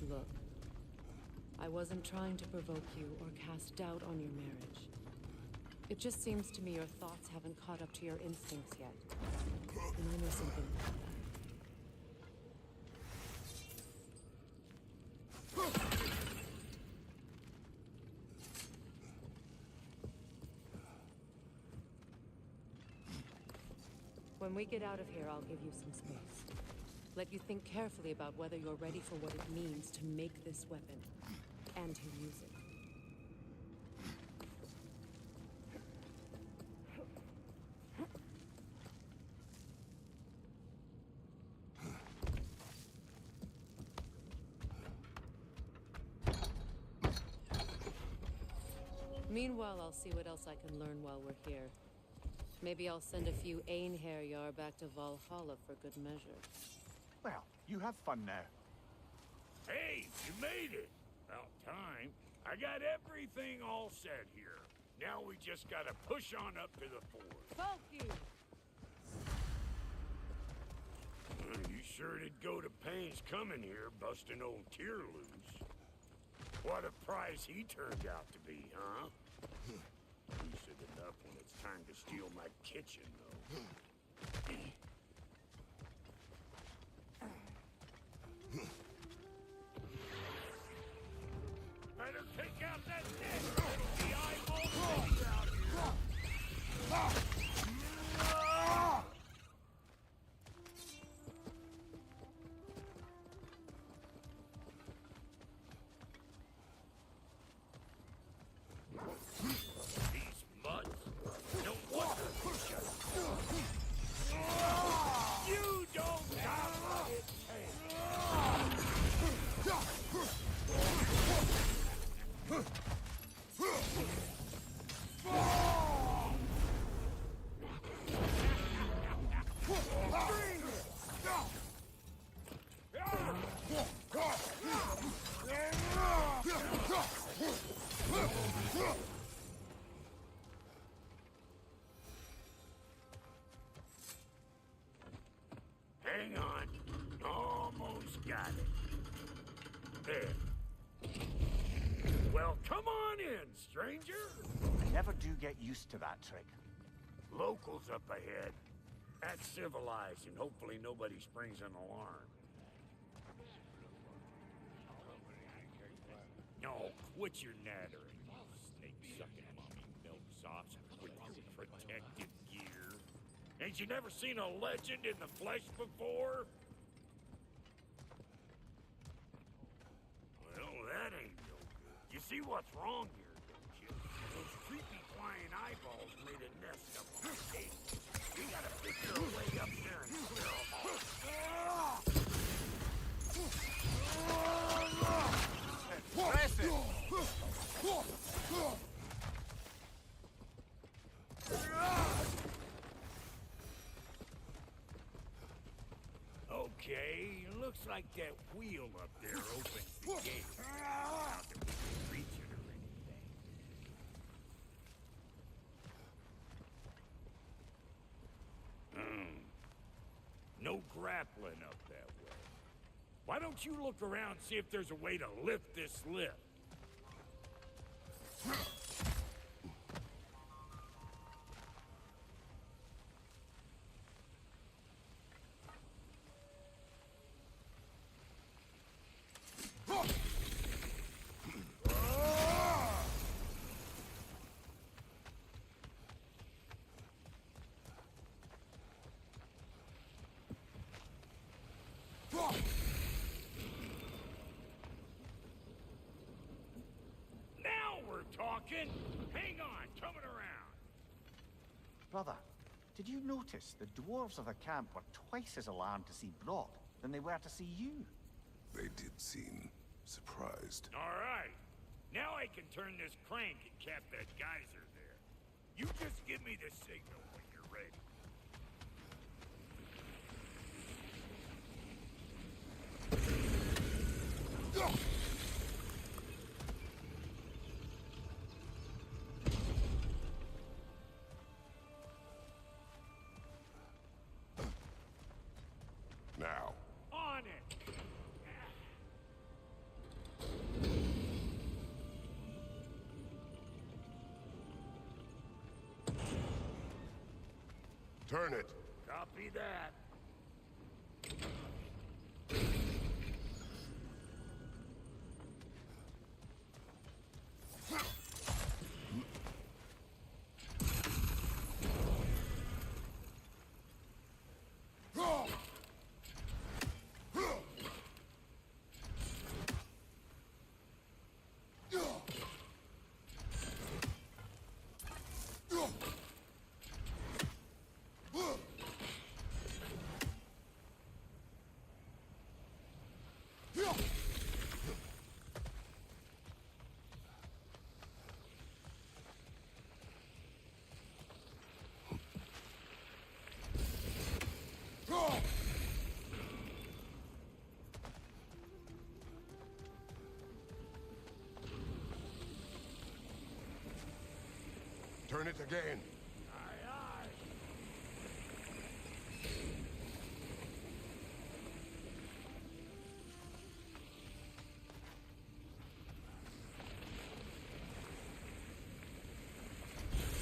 Look, I wasn't trying to provoke you or cast doubt on your marriage. It just seems to me your thoughts haven't caught up to your instincts yet. And I know something about that. When we get out of here, I'll give you some space. Let you think carefully about whether you're ready for what it means to make this weapon, and to use it. Meanwhile, I'll see what else I can learn while we're here. Maybe I'll send a few Einherjar back to Valhalla for good measure. Well, you have fun now. Hey, you made it! About time. I got everything all set here. Now we just gotta push on up to the fort. Focus! You sure did go to pains coming here, busting old Tyr loose. What a prize he turned out to be, huh? Decent enough when it's time to steal my kitchen, though. Better take out that net! The eyeball baby out here! These mutts! No wonder you shut up! You don't got what it Hang on. Almost got it. There. Well, come on in, stranger. I never do get used to that trick. Locals up ahead. That's civilized, and hopefully nobody springs an alarm. No, quit your nattering, you snake-sucking mommy milksops with your protective gear. Ain't you never seen a legend in the flesh before? Well, that ain't no good. You see what's wrong here, don't you? Those creepy flying eyeballs made a nest up on the table. We gotta figure a way up there and clear them all. Press it! Okay, looks like that wheel up there opens the gate. Not that we can reach it or anything. No grappling up that way. Why don't you look around and see if there's a way to lift this lift? Now we're talking! Hang on, coming around. Brother, did you notice the dwarves of the camp were twice as alarmed to see Brock than they were to see you? They did seem surprised. All right. Now I can turn this crank and cap that geyser there. You just give me the signal when you're ready. Now. On it! Turn it. Copy that. Turn it again. Aye, aye.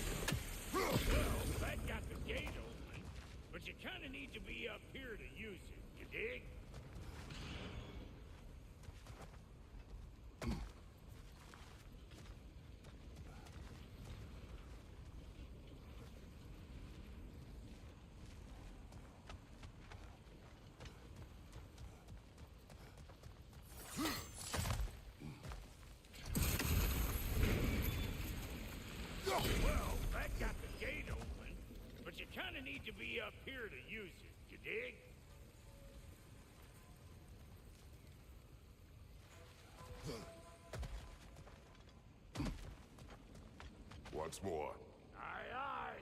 Well, that got the gate open, but you kind of need to be up here to use it, you dig? Well, that got the gate open, but you kind of need to be up here to use it, you dig? Once more. Aye, aye.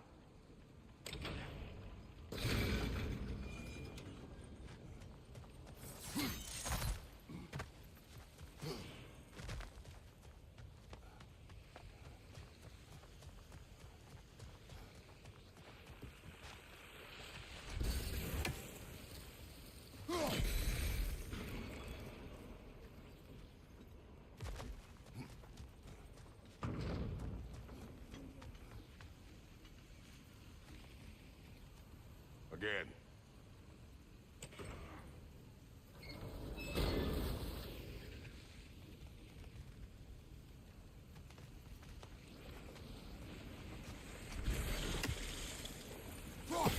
Again. Well,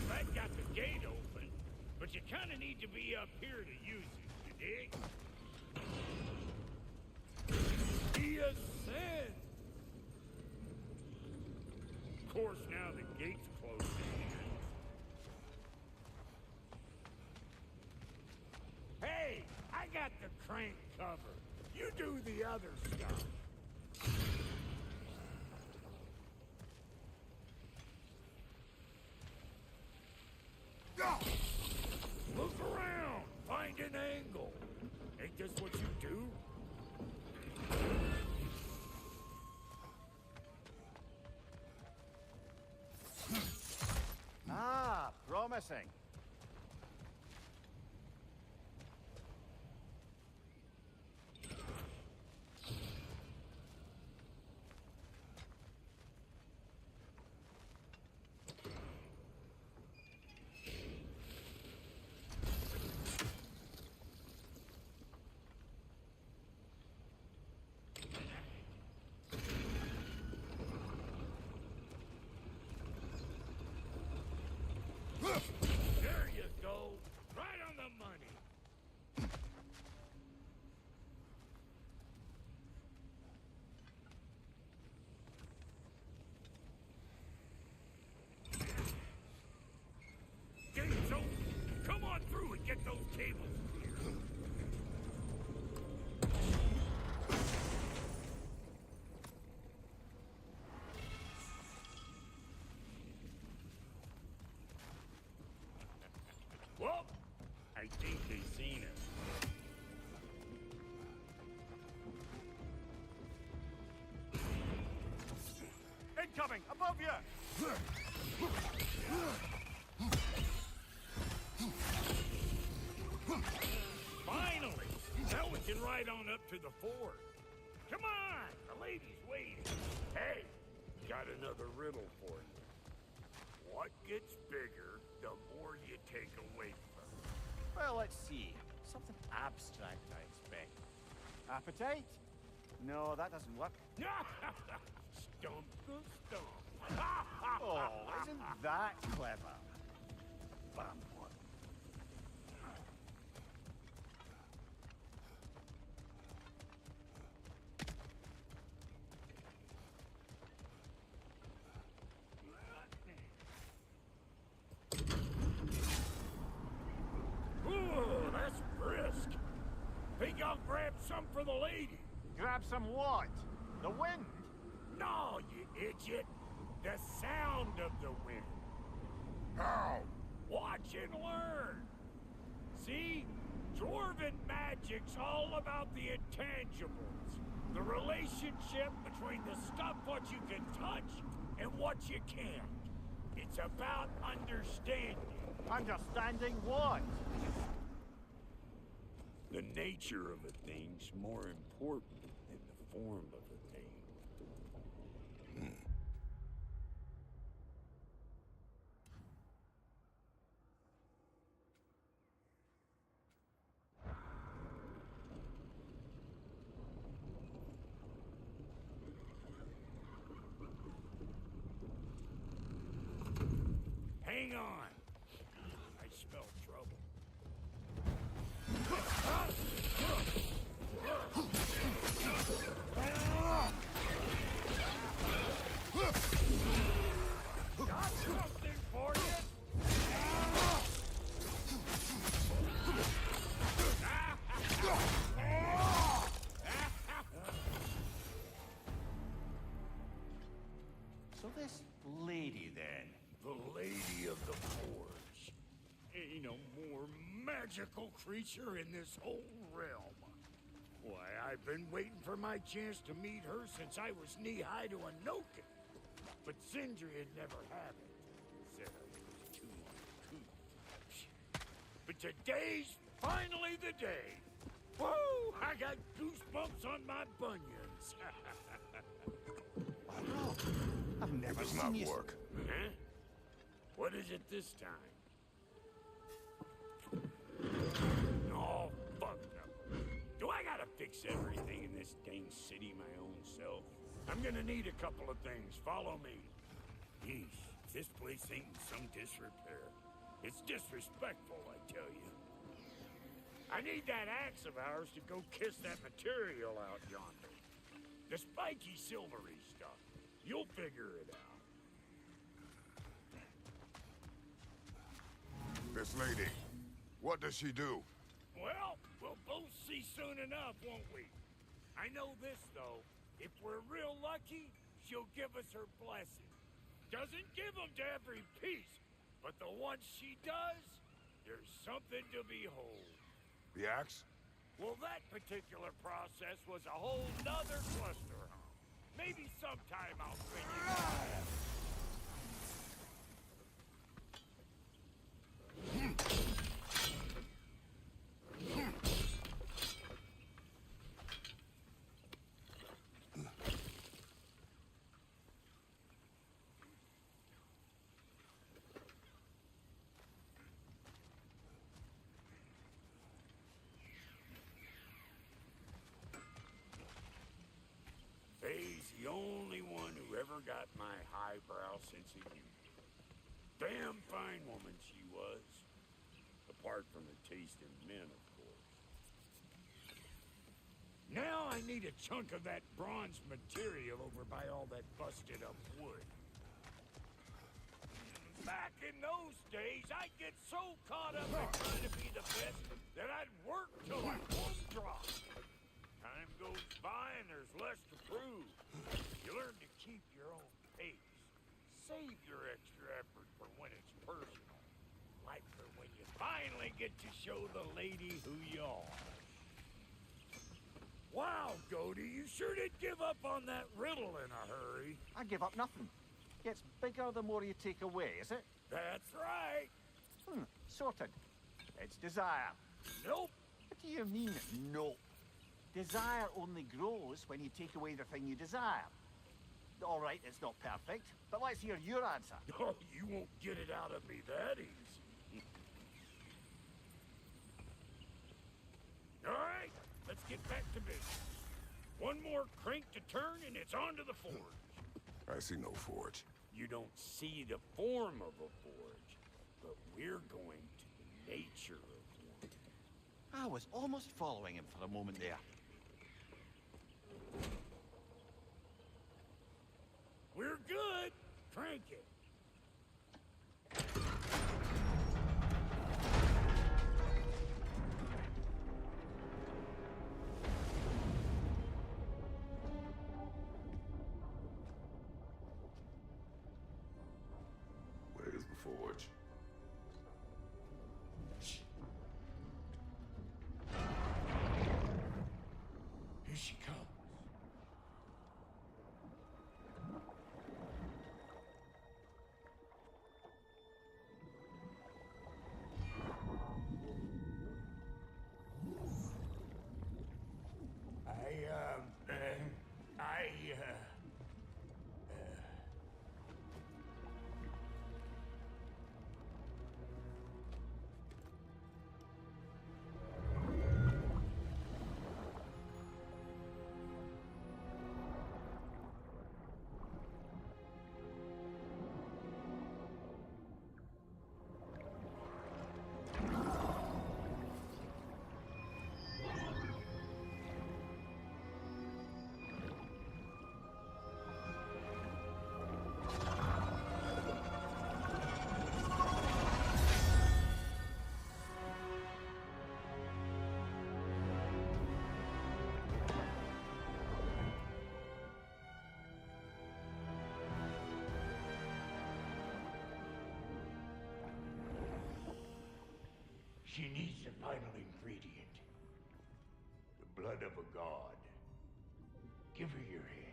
that got the gate open, but you kind of need to be up here to use it, you dig? He ascends! Of course, now the gate's closed. Hey, I got the crank covered. You do the other stuff. Look around. Find an angle. Ain't this what you do? Ah, promising. There you go. Right on the money. Gates open. Come on through and get those cables clear. Well, I think they seen us. Incoming! Above you! Finally! Now we can ride on up to the fort. Come on! The lady's waiting. Hey, got another riddle for you. What gets bigger the more you take away from it? Well, let's see. Something abstract, I expect. Appetite? No, that doesn't work. Stump the stump. Oh, isn't that clever? Bam one. Ooh, that's brisk. Think I'll grab some for the lady. Grab some what? The wind? No, you idiot. The sound of the wind. How? Watch and learn. See? Dwarven magic's all about the intangibles. The relationship between the stuff what you can touch what you can't. It's about understanding. Understanding what? The nature of a thing's more important than the form of a thing. Hang on. I smell trouble. Got something for you? So this lady, then? The Lady of the Forge. Ain't no more magical creature in this whole realm. Why, I've been waiting for my chance to meet her since I was knee-high to a Noken. But Sindri had never had it. Said I was too uncouth. But today's finally the day. Woo! I got goosebumps on my bunions. Oh, I've never Does seen not you... work. Huh? What is it this time? Oh, fuck no. Do I gotta fix everything in this dang city my own self? I'm gonna need a couple of things. Follow me. Yeesh, this place ain't in some disrepair. It's disrespectful, I tell you. I need that axe of ours to go kiss that material out yonder. The spiky silvery stuff. You'll figure it out. This lady, what does she do? Well, we'll both see soon enough, won't we? I know this, though. If we're real lucky, she'll give us her blessing. Doesn't give them to every piece, but the ones she does, there's something to behold. The axe? Well, that particular process was a whole nother cluster. Maybe sometime I'll figure it out. Faye's the only one who ever got my highbrow sense of humor. Damn fine woman she was. Apart from her taste in men, of course. Now I need a chunk of that bronze material over by all that busted up wood. Back in those days, I'd get so caught up in trying to be the best that I'd work till I won't drop. Time goes by and there's less to prove. You learn to keep your own pace. Save your extra effort for when it's personal. Like for when you finally get to show the lady who you are. Wow, Goldie, you sure did give up on that riddle in a hurry. I give up nothing. Gets bigger the more you take away, is it? That's right. Sorted. It's desire. Nope. What do you mean, nope? Desire only grows when you take away the thing you desire. All right, it's not perfect, but let's hear your answer. Oh, you won't get it out of me that easy. All right, let's get back to business. One more crank to turn and it's on to the forge. I see no forge. You don't see the form of a forge, but we're going to the nature of one. I was almost following him for a moment there. We're good. Crank it. Where's the forge? Here she comes. She needs the final ingredient. The blood of a god. Give her your hand.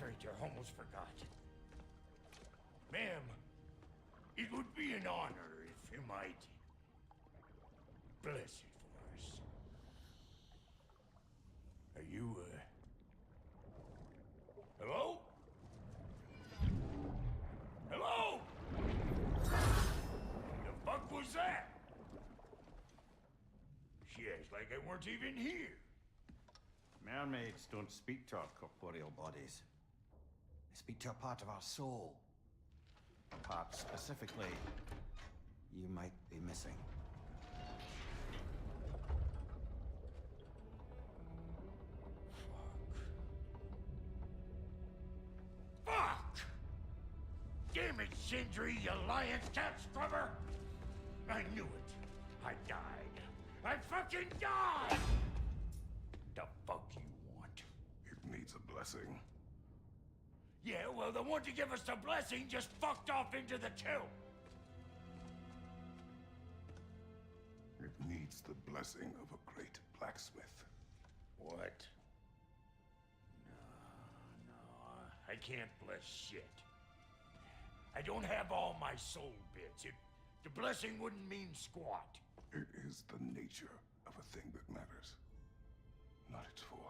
I almost forgot. Ma'am, it would be an honor if you might bless it for us. Are you, hello? Hello? The fuck was that? She acts like I weren't even here. Mermaids don't speak to our corporeal bodies. They speak to a part of our soul. A part specifically you might be missing. Fuck! Damn it, Sindri, you lion cat scrubber! I knew it. I died. I fucking died! The fuck you want? It needs a blessing. Yeah, well, the one to give us the blessing just fucked off into the tomb. It needs the blessing of a great blacksmith. What? No, I can't bless shit. I don't have all my soul bits. The blessing wouldn't mean squat. It is the nature of a thing that matters, not its form.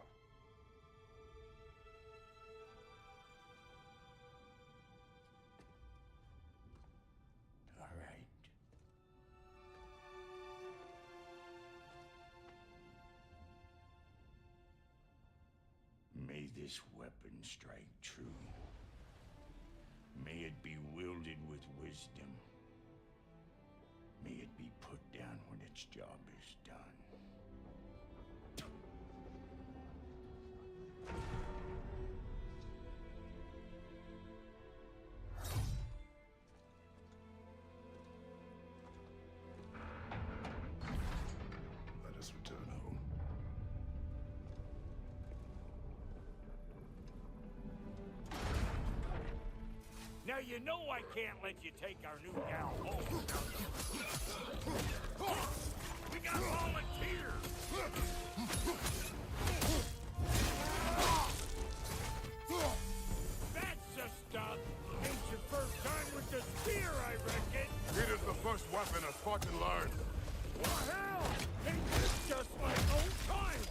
All right. May this weapon strike true. May it be wielded with wisdom. May it be put down when its job is done. Let us return home. Now you know I can't let you take our new gal home. We got volunteers! That's the stuff! Ain't your first time with the spear, I reckon! It is the first weapon a Spartan learned. Well, hell! Ain't this just like old times?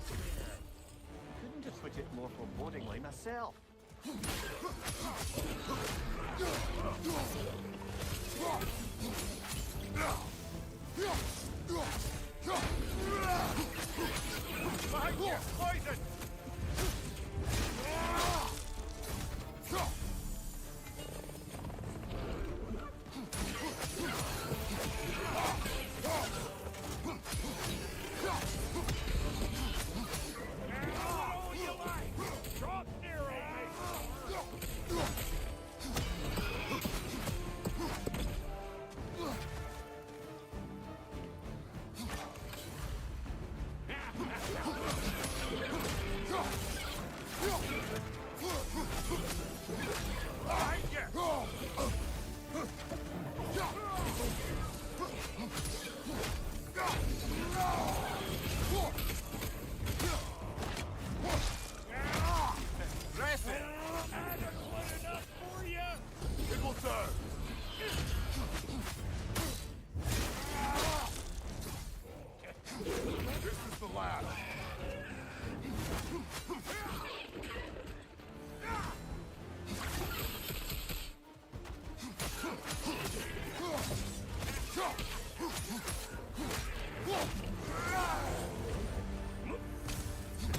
Couldn't have put it more forebodingly myself. Behind you! Poison! Oh, you like! Drop near, old mate!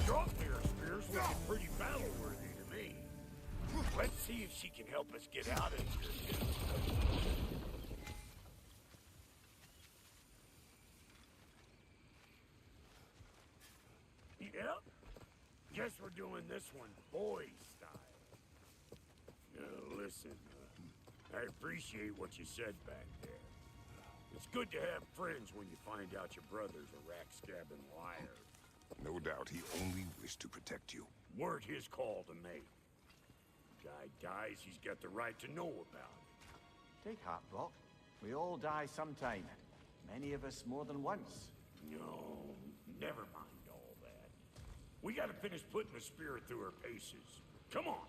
Draupnir spear's looking pretty battle-worthy to me. Let's see if she can help us get out of here. Yep. Guess we're doing this one boy style. Listen, I appreciate what you said back there. It's good to have friends when you find out your brother's a rack-scabbing liar. No doubt he only wished to protect you. Weren't his call to make. Guy dies, he's got the right to know about it. Take heart, Brock. We all die sometime. Many of us more than once. No, never mind all that. We gotta finish putting the spirit through her paces. Come on.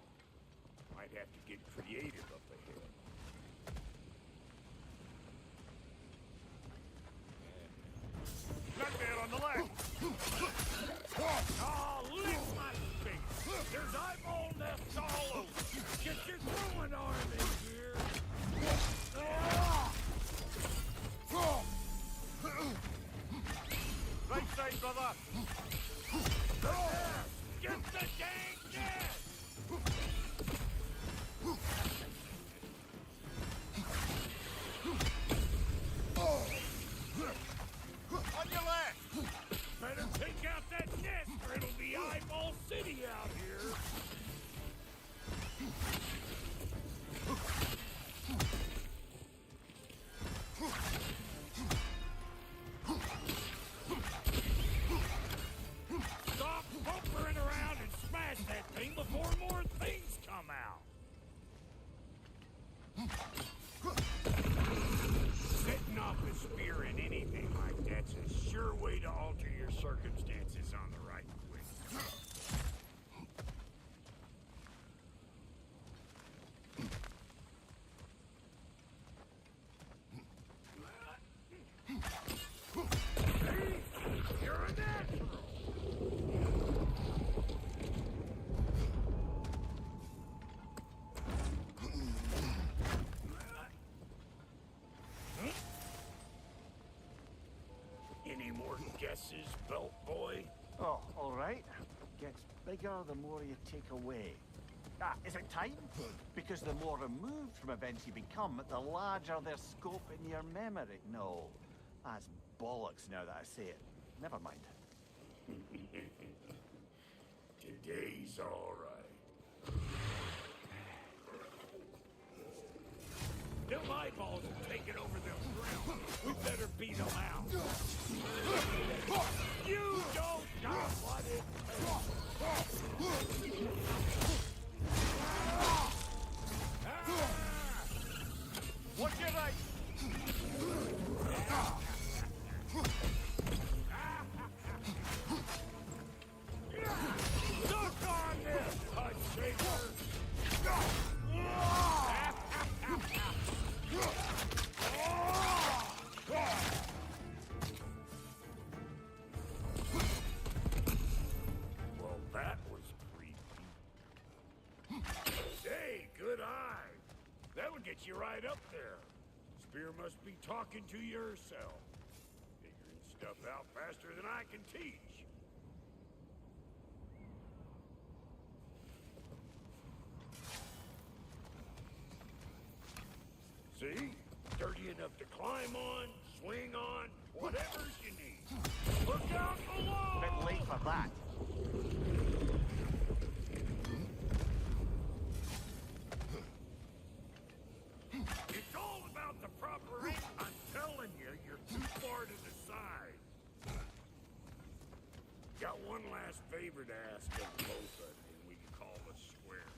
Might have to get creative up ahead. Not bad on the left. Oh, lick my face. There's eyeball nests all over. Get your throwing arm in here. Right side, brother. Get the dang gas! On your left! Better take out that nest or it'll be Eyeball City out here! Stop bumpering around and smash that thing before more things come out! Setting off a spear in anything like that's a sure way to alter your circumstances on the right quick. Hey, you're a natural! Any more guesses, belt boy? Oh, all right. Gets bigger the more you take away. Ah, is it time? Because the more removed from events you become, the larger their scope in your memory. No, that's bollocks now that I say it. Never mind. Today's all right. Them eyeballs are taking over the ground. We better beat them out. You don't got what it takes. What's your right? Look on this, Hut Shaker! Well, that was creepy. Hey, good eye. That would get you right up there. Spear must be talking to you herself. Figuring stuff out faster than I can teach. See? Dirty enough to climb on, swing on, whatever you need. Look out below! Bit late for that. It's all about the proper aim. I'm telling you, you're too far to the side. Got one last favor to ask of both of you, and we can call it square.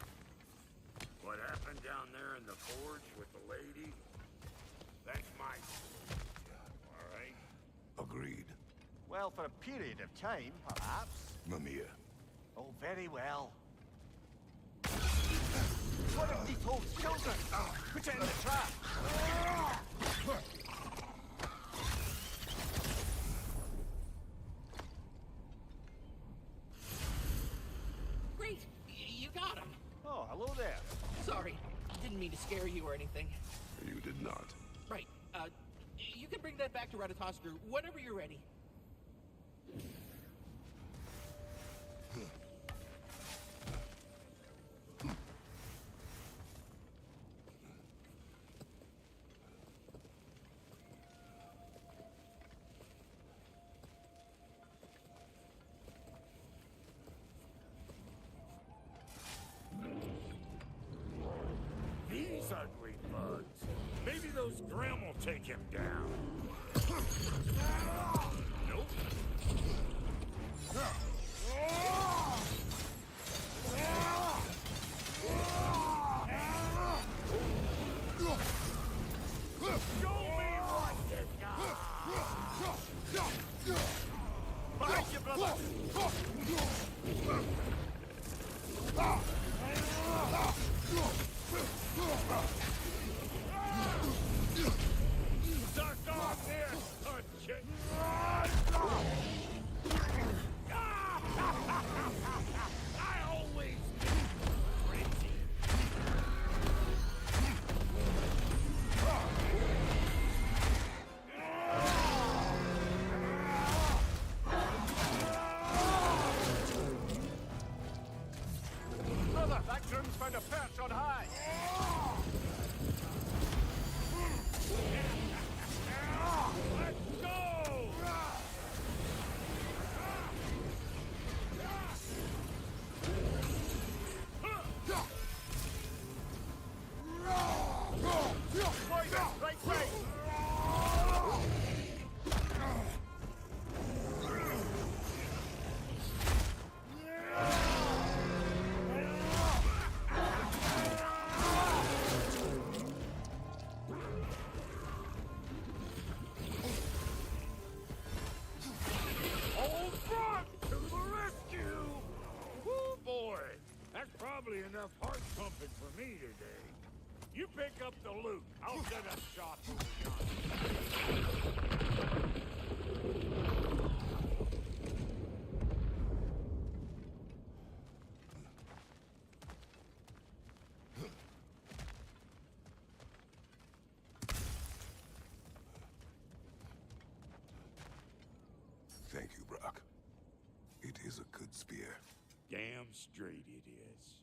What happened down there in the forge with the lady? That's my story. All right? Agreed. Well, for a period of time, perhaps. Mamiya. Oh, very well. What have they told children? Put it in the trap. Great! You got him! Oh, hello there. Sorry, didn't mean to scare you or anything. You did not. Right, You can bring that back to Ratatoskr whenever you're ready. These ugly bugs. Maybe those Grim will take him down. Nope. Show me what you got! Behind you, brother! Suck on this, touch I always crazy. Brother, that groom's found a perch on high. Let's go! Right way! Old front to the rescue! Woo, boy! That's probably enough heart pumping for me today. You pick up the loot. I'll set up shop over yonder. Thank you, Brock. It is a good spear. Damn straight it is.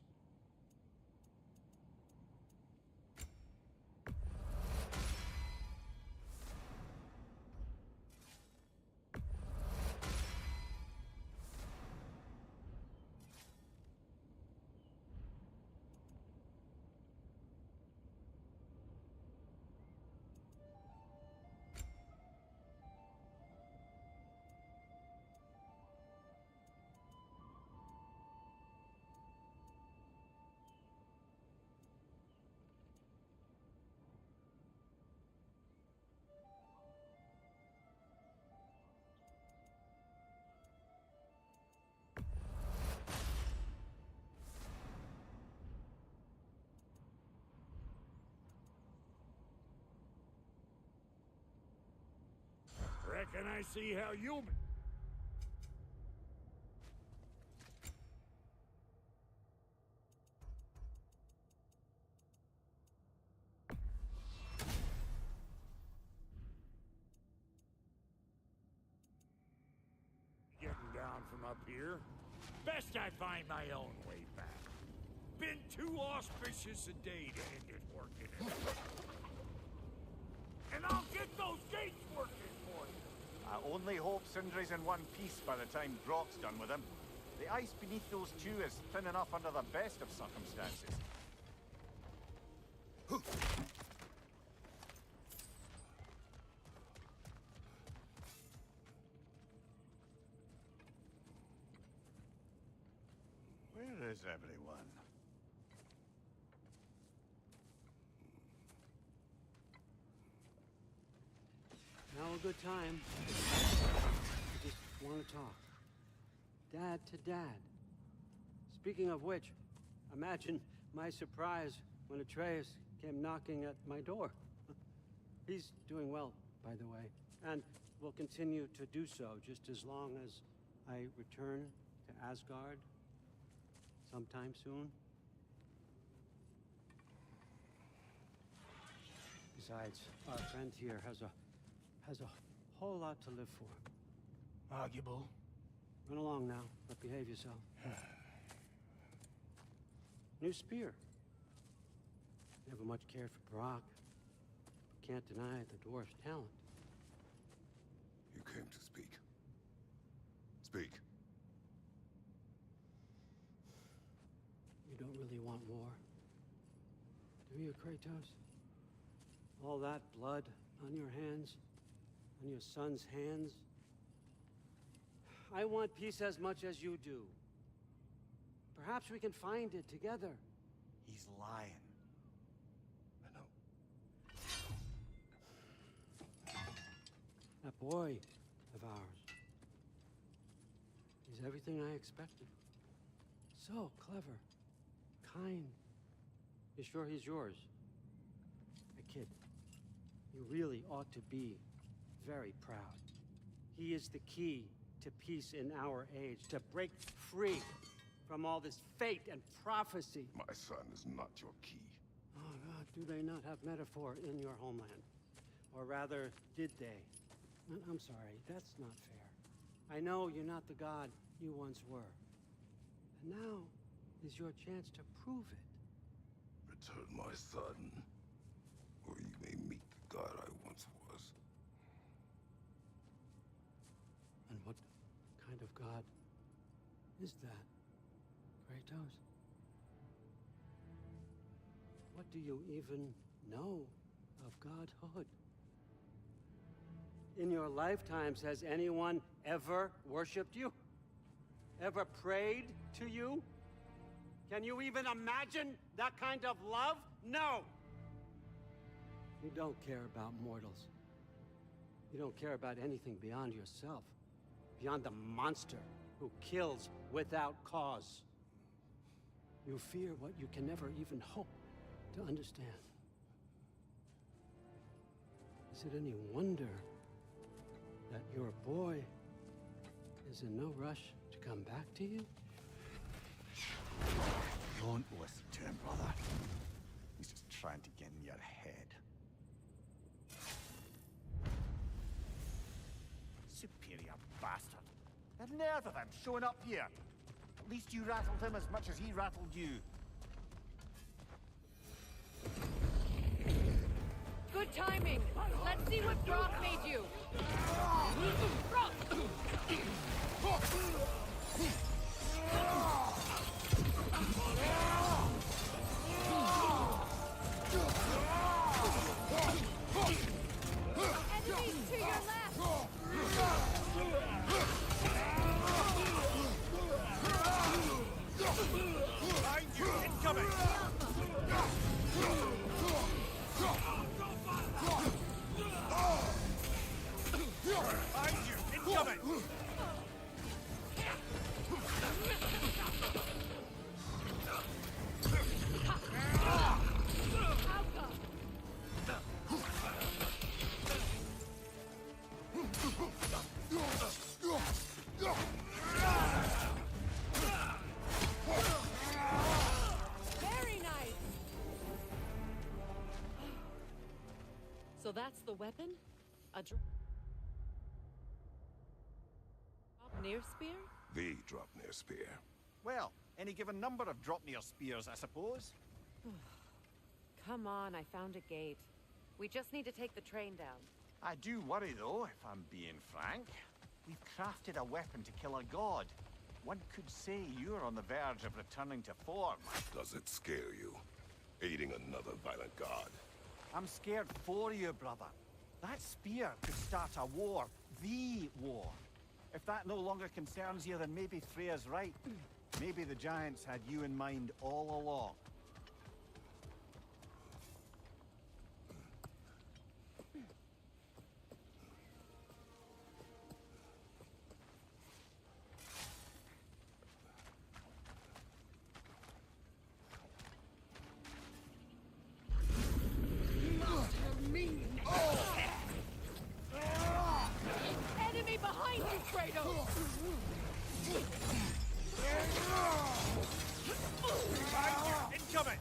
Reckon I see how you... Getting down from up here. Best I find my own way back. Been too auspicious a day to end it working. And I'll get those gates working for you. I only hope Sindri's in one piece by the time Brock's done with him. The ice beneath those two is thin enough under the best of circumstances. Where is everyone? Now a good time. I just want to talk. Dad to Dad. Speaking of which, imagine my surprise when Atreus came knocking at my door. He's doing well, by the way, and will continue to do so just as long as I return to Asgard sometime soon. Besides, our friend here has a has a whole lot to live for. Arguable. Run along now, but behave yourself. New spear. Never much cared for Brock. Can't deny the dwarf's talent. You came to speak. Speak. You don't really want war, do you, Kratos? All that blood on your hands, on your son's hands. I want peace as much as you do. Perhaps we can find it together. He's lying. I know. That boy of ours. He's everything I expected. So clever. Kind. You sure he's yours? A kid. You really ought to be very proud. He is the key to peace in our age, to break free from all this fate and prophecy. My son is not your key. Oh, God, do they not have metaphor in your homeland? Or rather, did they? I'm sorry, that's not fair. I know you're not the god you once were. And now is your chance to prove it. Return my son, or you may meet the god I once was. And what kind of god is that, Kratos? What do you even know of godhood? In your lifetimes, has anyone ever worshipped you? Ever prayed to you? Can you even imagine that kind of love? No! You don't care about mortals. You don't care about anything beyond yourself. Beyond the monster who kills without cause. You fear what you can never even hope to understand. Is it any wonder that your boy is in no rush to come back to you? Don't listen to him, brother. He's just trying to get in your head. Superior bastard. The nerve of him showing up here. At least you rattled him as much as he rattled you. Good timing. Let's see what Brock made you. Brock! Enemies to your left! Behind you, incoming! Behind you, incoming! Very nice! So that's the weapon? A drop near spear? The Dropnir spear. Well, any given number of Dropnir spears, I suppose. Come on, I found a gate. We just need to take the train down. I do worry, though, if I'm being frank. We've crafted a weapon to kill a god. One could say you're on the verge of returning to form. Does it scare you? Aiding another violent god? I'm scared for you, brother. That spear could start a war. The war. If that no longer concerns you, then maybe Freya's right. Maybe the Giants had you in mind all along. Enemy behind you, Kratos! Behind you! Incoming!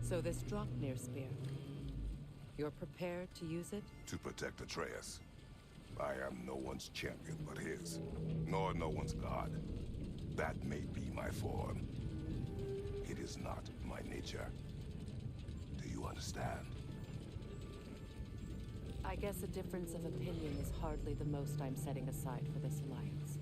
So this Dropnir spear, you're prepared to use it? To protect Atreus. I am no one's champion but his, nor no one's god. That may be my form. It is not my nature. Do you understand? I guess a difference of opinion is hardly the most I'm setting aside for this alliance.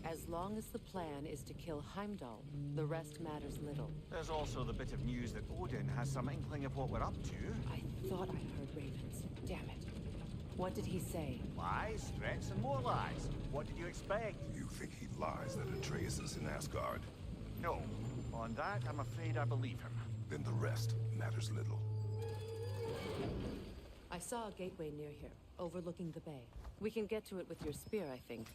As long as the plan is to kill Heimdall, the rest matters little. There's also the bit of news that Odin has some inkling of what we're up to. I thought I heard ravens. Damn it. What did he say? Lies, threats, and more lies. What did you expect? You think he lies that Atreus is in Asgard? No. On that, I'm afraid I believe him. Then the rest matters little. I saw a gateway near here, overlooking the bay. We can get to it with your spear, I think.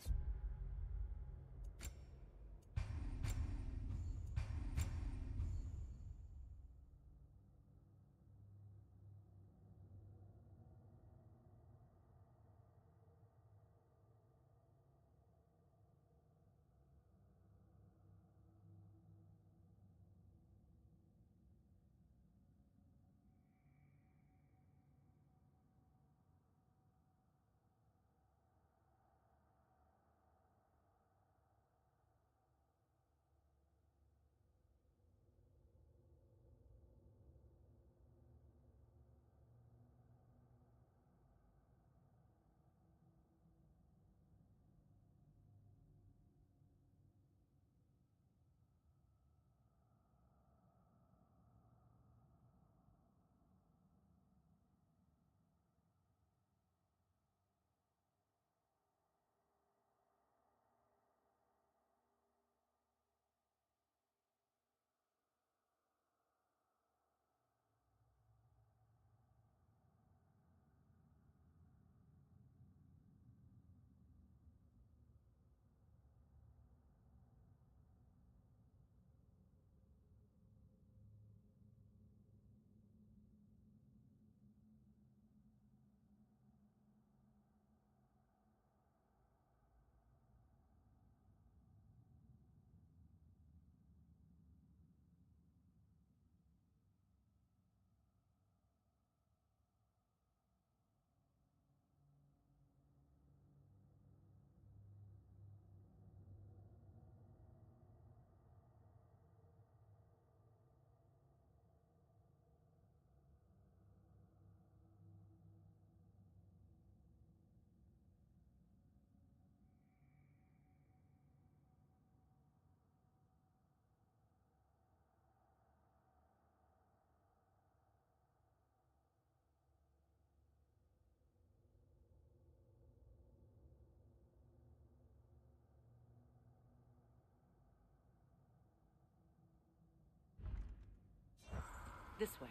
This way.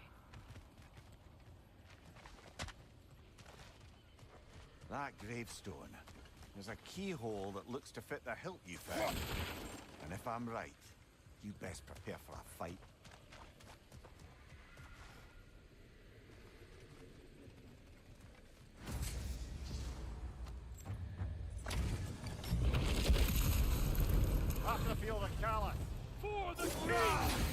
That gravestone. There's a keyhole that looks to fit the hilt you found. And if I'm right, you best prepare for a fight. Have to feel the callus. For the king!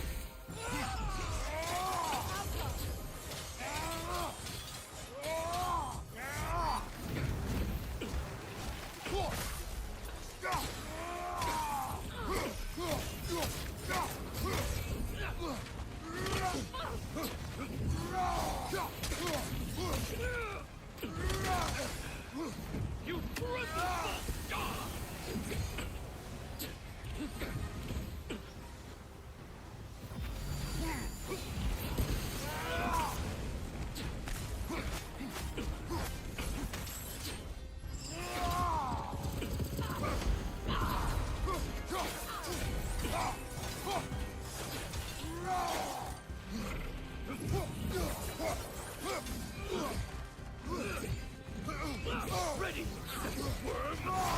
You ready, worm!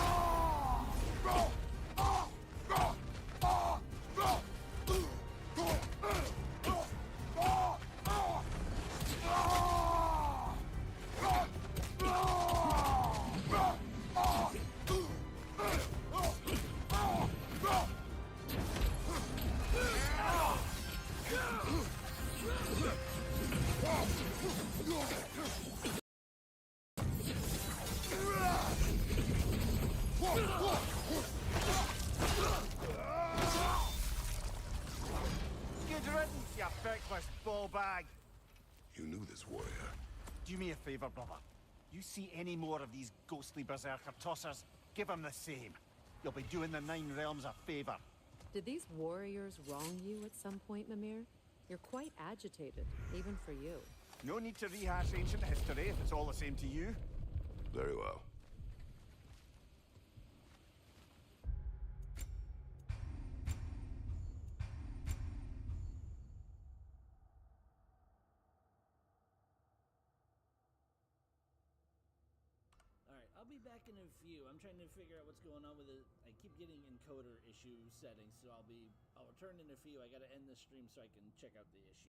You knew this warrior. Do me a favor, brother. You see any more of these ghostly berserker tossers, give them the same. You'll be doing the Nine Realms a favor. Did these warriors wrong you at some point, Mimir? You're quite agitated, even for you. No need to rehash ancient history if it's all the same to you. Very well. Alright, I'll be back in a few. I'm trying to figure out what's going on with it. I keep getting encoder issue settings, so I'll return in a few. I gotta end the stream so I can check out the issue.